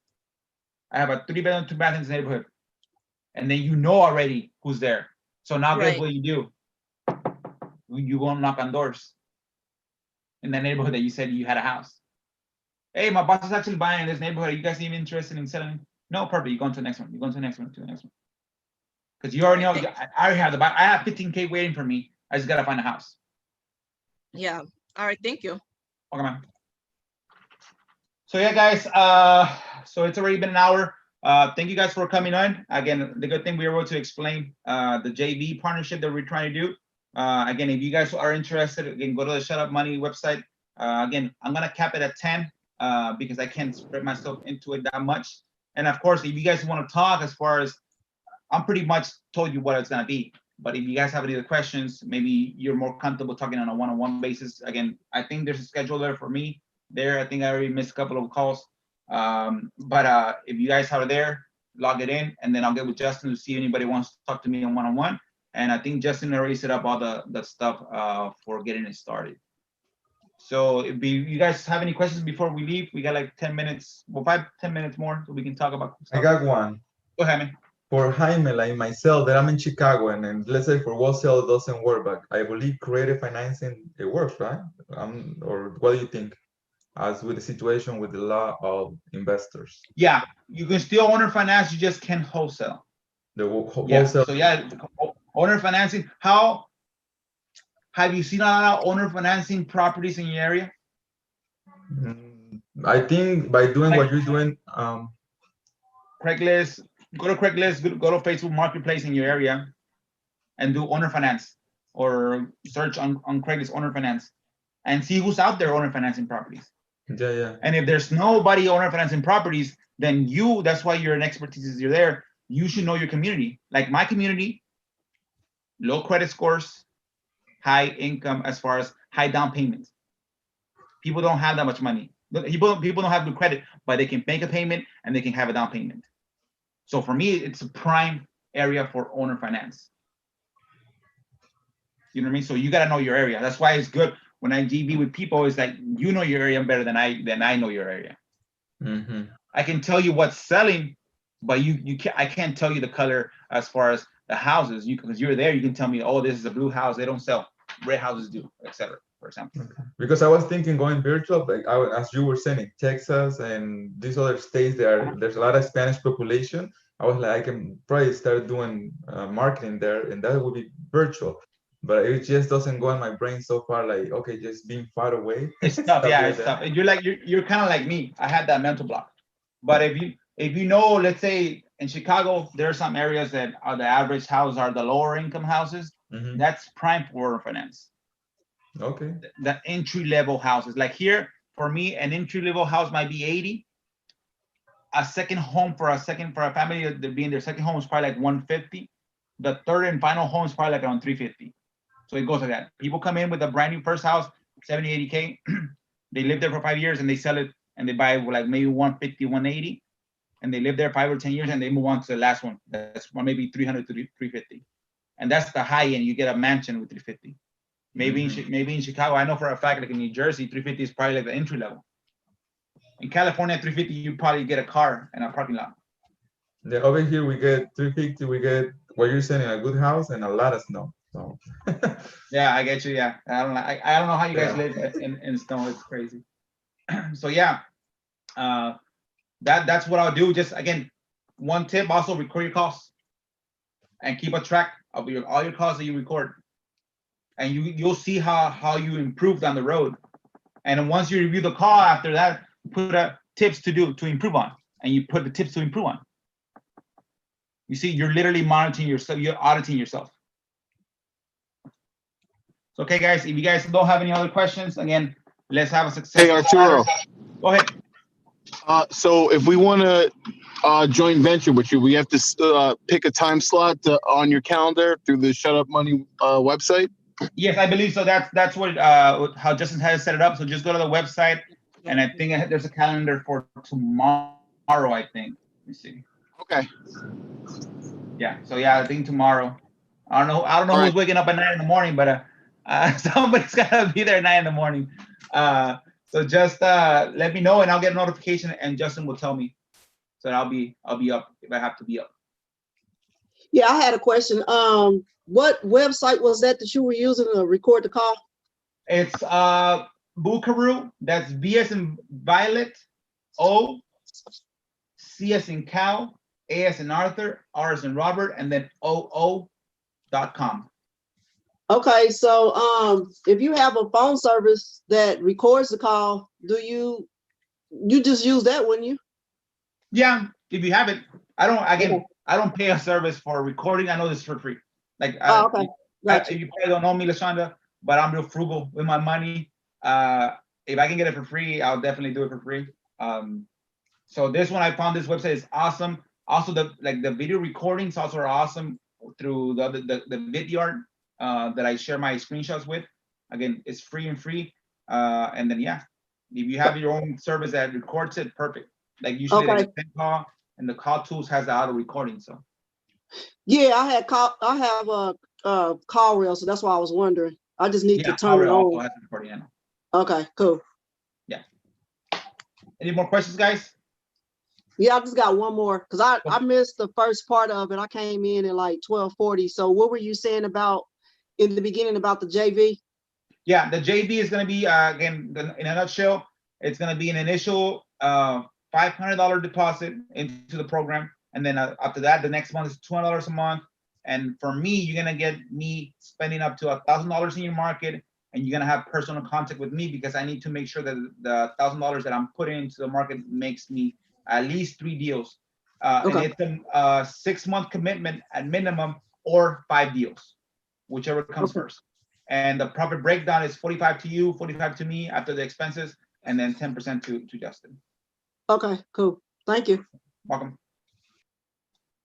Speaker 2: I have a 3-bedroom, 2 bath in this neighborhood. And then you know already who's there. So now guess what you do? You go and knock on doors in the neighborhood that you said you had a house. Hey, my boss is actually buying in this neighborhood. Are you guys even interested in selling? No, perfect. You go on to the next one. You go on to the next one, to the next one. Because you already know, I already have I have 15K waiting for me. I just gotta find a house.
Speaker 7: Yeah. All right. Thank you.
Speaker 2: Okay, man. So yeah, guys, so it's already been an hour. Thank you guys for coming on. Again, the good thing we were able to explain the JV partnership that we're trying to do. Again, if you guys are interested, again, go to the Shut Up Money website. Again, I'm gonna cap it at 10 because I can't spread myself into it that much. And of course, if you guys want to talk, as far as I'm pretty much told you what it's gonna be. But if you guys have any other questions, maybe you're more comfortable talking on a one-on-one basis. Again, I think there's a schedule there for me. There, I think I already missed a couple of calls. But if you guys are there, log it in, and then I'll get with Justin to see if anybody wants to talk to me on one-on-one. And I think Justin already set up all the stuff for getting it started. So if you guys have any questions before we leave, we got like 10 minutes, well, 5-10 minutes more, so we can talk about stuff.
Speaker 4: I got one.
Speaker 2: Go ahead, man.
Speaker 4: For Jaime, like myself, that I'm in Chicago, and let's say for wholesale it doesn't work, but I believe creative financing, it works, right? Or what do you think? As with the situation with the law of investors,
Speaker 2: Yeah, you can still owner finance, you just can't wholesale.
Speaker 4: the
Speaker 2: Yeah.
Speaker 4: wholesale.
Speaker 2: So yeah, owner financing. How have you seen a lot of owner financing properties in your area?
Speaker 4: I think by doing
Speaker 2: Like-
Speaker 4: what you're doing,
Speaker 2: Craigslist, go to Craigslist, go to Facebook Marketplace in your area and do owner finance, or search on Craigslist owner finance and see who's out there owner financing properties.
Speaker 4: yeah.
Speaker 2: And if there's nobody owner financing properties, then that's why you're an expertise, you're there. You should know your community. Like my community, low credit scores, high income as far as high down payments. People don't have that much money. People don't have good credit, but they can make a payment and they can have a down payment. So for me, it's a prime area for owner finance. You know what I mean? So you gotta know your area. That's why it's good when I GB with people. It's like you know your area better than I know your area.
Speaker 4: Mm-hmm.
Speaker 2: I can tell you what's selling, but I can't tell you the color as far as the houses. Because you're there, you can tell me, oh, this is a blue house. They don't sell. Red houses do, etc. For example.
Speaker 4: Okay. Because I was thinking going virtual, like as you were saying, Texas and these other states, there's a lot of Spanish population. I was like, I can probably start doing marketing there, and that would be virtual. But it just doesn't go in my brain so far. Like, okay, just being far away.
Speaker 2: It's tough, yeah, it's tough. You're kind of like me. I had that mental block. But if you know, let's say in Chicago, there are some areas that are the average houses are the lower income houses.
Speaker 4: Mm-hmm.
Speaker 2: That's prime for finance.
Speaker 4: Okay.
Speaker 2: The entry level houses, like here for me, an entry level house might be 80. A second home for a family that being their second home is probably like 150. The third and final home is probably like around 350. So it goes like that. People come in with a brand new first house, 70, 80K. They live there for 5 years and they sell it and they buy like maybe 150, 180. And they live there 5 or 10 years and they move on to the last one. That's maybe 300 to 350. And that's the high end. You get a mansion with 350. Maybe in Chicago, I know for a fact, like in New Jersey, 350 is probably like the entry level. In California, 350, you probably get a car and a parking lot.
Speaker 4: Yeah, over here we get 350. We get what you're saying, a good house and a lot of snow. So.
Speaker 2: Yeah, I get you. Yeah, I don't know how you guys
Speaker 4: Yeah.
Speaker 2: live in snow. It's crazy. So yeah, that's what I'll do. Just again, one tip: also record your calls and keep a track of all your calls that you record, and you'll see how you improve down the road. And once you review the call, after that, put tips to improve on, and you put the tips to improve on. You see, you're literally monitoring yourself. You're auditing yourself. So, okay, guys, if you guys don't have any other questions, again, let's have a successful.
Speaker 3: Hey, Arturo.
Speaker 2: Go ahead.
Speaker 3: So if we want to joint venture with you, we have to pick a time slot on your calendar through the Shut Up Money website.
Speaker 2: Yes, I believe so. That's what how Justin has set it up. So just go to the website, and I think there's a calendar for tomorrow. I think. Let me see.
Speaker 3: Okay.
Speaker 2: Yeah. So yeah, I think tomorrow. I don't know
Speaker 3: All
Speaker 2: who's
Speaker 3: right.
Speaker 2: waking up at 9 in the morning, but somebody's gotta be there at 9 in the morning. So just let me know, and I'll get a notification, and Justin will tell me. So I'll be up if I have to be up.
Speaker 8: Yeah, I had a question. What website was that you were using to record the call?
Speaker 2: It's Buckaroo. That's V as in Violet, O, C as in cow, A as in Arthur, R as in Robert, and then OO.com.
Speaker 8: Okay, so if you have a phone service that records the call, do you just use that, wouldn't you?
Speaker 2: Yeah, if you have it. I don't pay a service for recording. I know this for free. Like,
Speaker 8: Oh, okay. Gotcha.
Speaker 2: you probably don't know me, Lashonda, but I'm real frugal with my money. If I can get it for free, I'll definitely do it for free. So this one, I found this website is awesome. Also, the video recordings also are awesome through the Vidyard that I share my screenshots with. Again, it's free. And then yeah, if you have your own service that records it, perfect. Like usually
Speaker 8: Okay.
Speaker 2: the call and the call tools has the auto recording. So
Speaker 8: Yeah, I have a call reel, so that's why I was wondering. I just need to
Speaker 2: yeah,
Speaker 8: turn it
Speaker 2: also
Speaker 8: on.
Speaker 2: has the recording. I know.
Speaker 8: Okay, cool.
Speaker 2: Any more questions, guys?
Speaker 8: Yeah, I just got one more because I missed the first part of it. I came in at like 12:40. So what were you saying about in the beginning about the JV?
Speaker 2: Yeah, the JV is going to be, again, in a nutshell, it's going to be an initial $500 deposit into the program. And then after that, the next month is $200 a month. And for me, you're going to get me spending up to $1,000 in your market. And you're going to have personal contact with me because I need to make sure that the $1,000 that I'm putting into the market makes me at least 3 deals.
Speaker 8: Okay.
Speaker 2: And it's a 6-month commitment at minimum or 5 deals, whichever comes
Speaker 8: Okay.
Speaker 2: first. And the profit breakdown is 45 to you, 45 to me after the expenses, and then 10% to Justin.
Speaker 8: Okay, cool. Thank you.
Speaker 2: Welcome.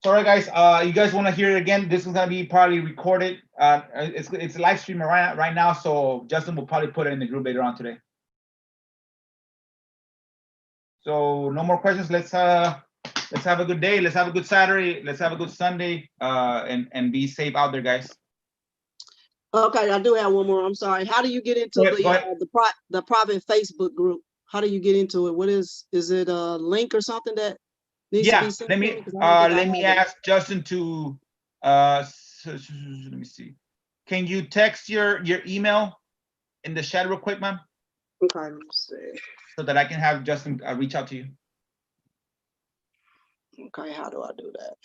Speaker 2: So, all right, guys, you guys want to hear it again? This is going to be probably recorded. It's a live stream right now, so Justin will probably put it in the group later on today. So no more questions. Let's have a good day. Let's have a good Saturday. Let's have a good Sunday. And be safe out there, guys.
Speaker 8: Okay, I do have one more. I'm sorry. How do you get into the private Facebook group? How do you get into it? What is it a link or something that needs to be sent?
Speaker 2: Let me ask Justin to let me see. Can you text your email in the chat real quick, ma'am?
Speaker 8: Okay, let me see.
Speaker 2: So that I can have Justin reach out to you.
Speaker 8: Okay, how do I do that?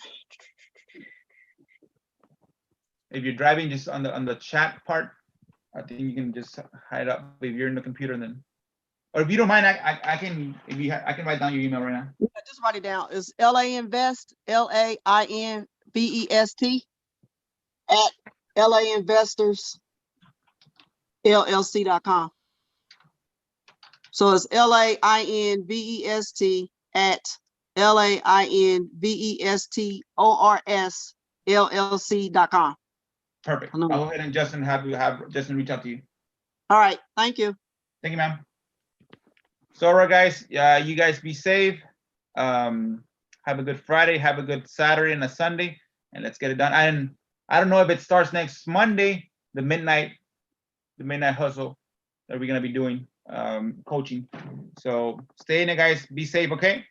Speaker 2: If you're driving, just on the chat part, I think you can just hide up if you're in the computer. Then, or if you don't mind, I can I can write down your email right now.
Speaker 8: Yeah, just write it down. It's LAinvest, LAINVEST at LAinvestorsLLC.com. So it's LAINVEST at LAINVESTORSLLC.com.
Speaker 2: Perfect. I'll go ahead and Justin have Justin reach out to you.
Speaker 8: All right. Thank you.
Speaker 2: Thank you, ma'am. So, all right, guys. You guys be safe. Have a good Friday. Have a good Saturday and a Sunday, and let's get it done. And I don't know if it starts next Monday, the midnight hustle that we're gonna be doing coaching. So stay in it, guys. Be safe, okay?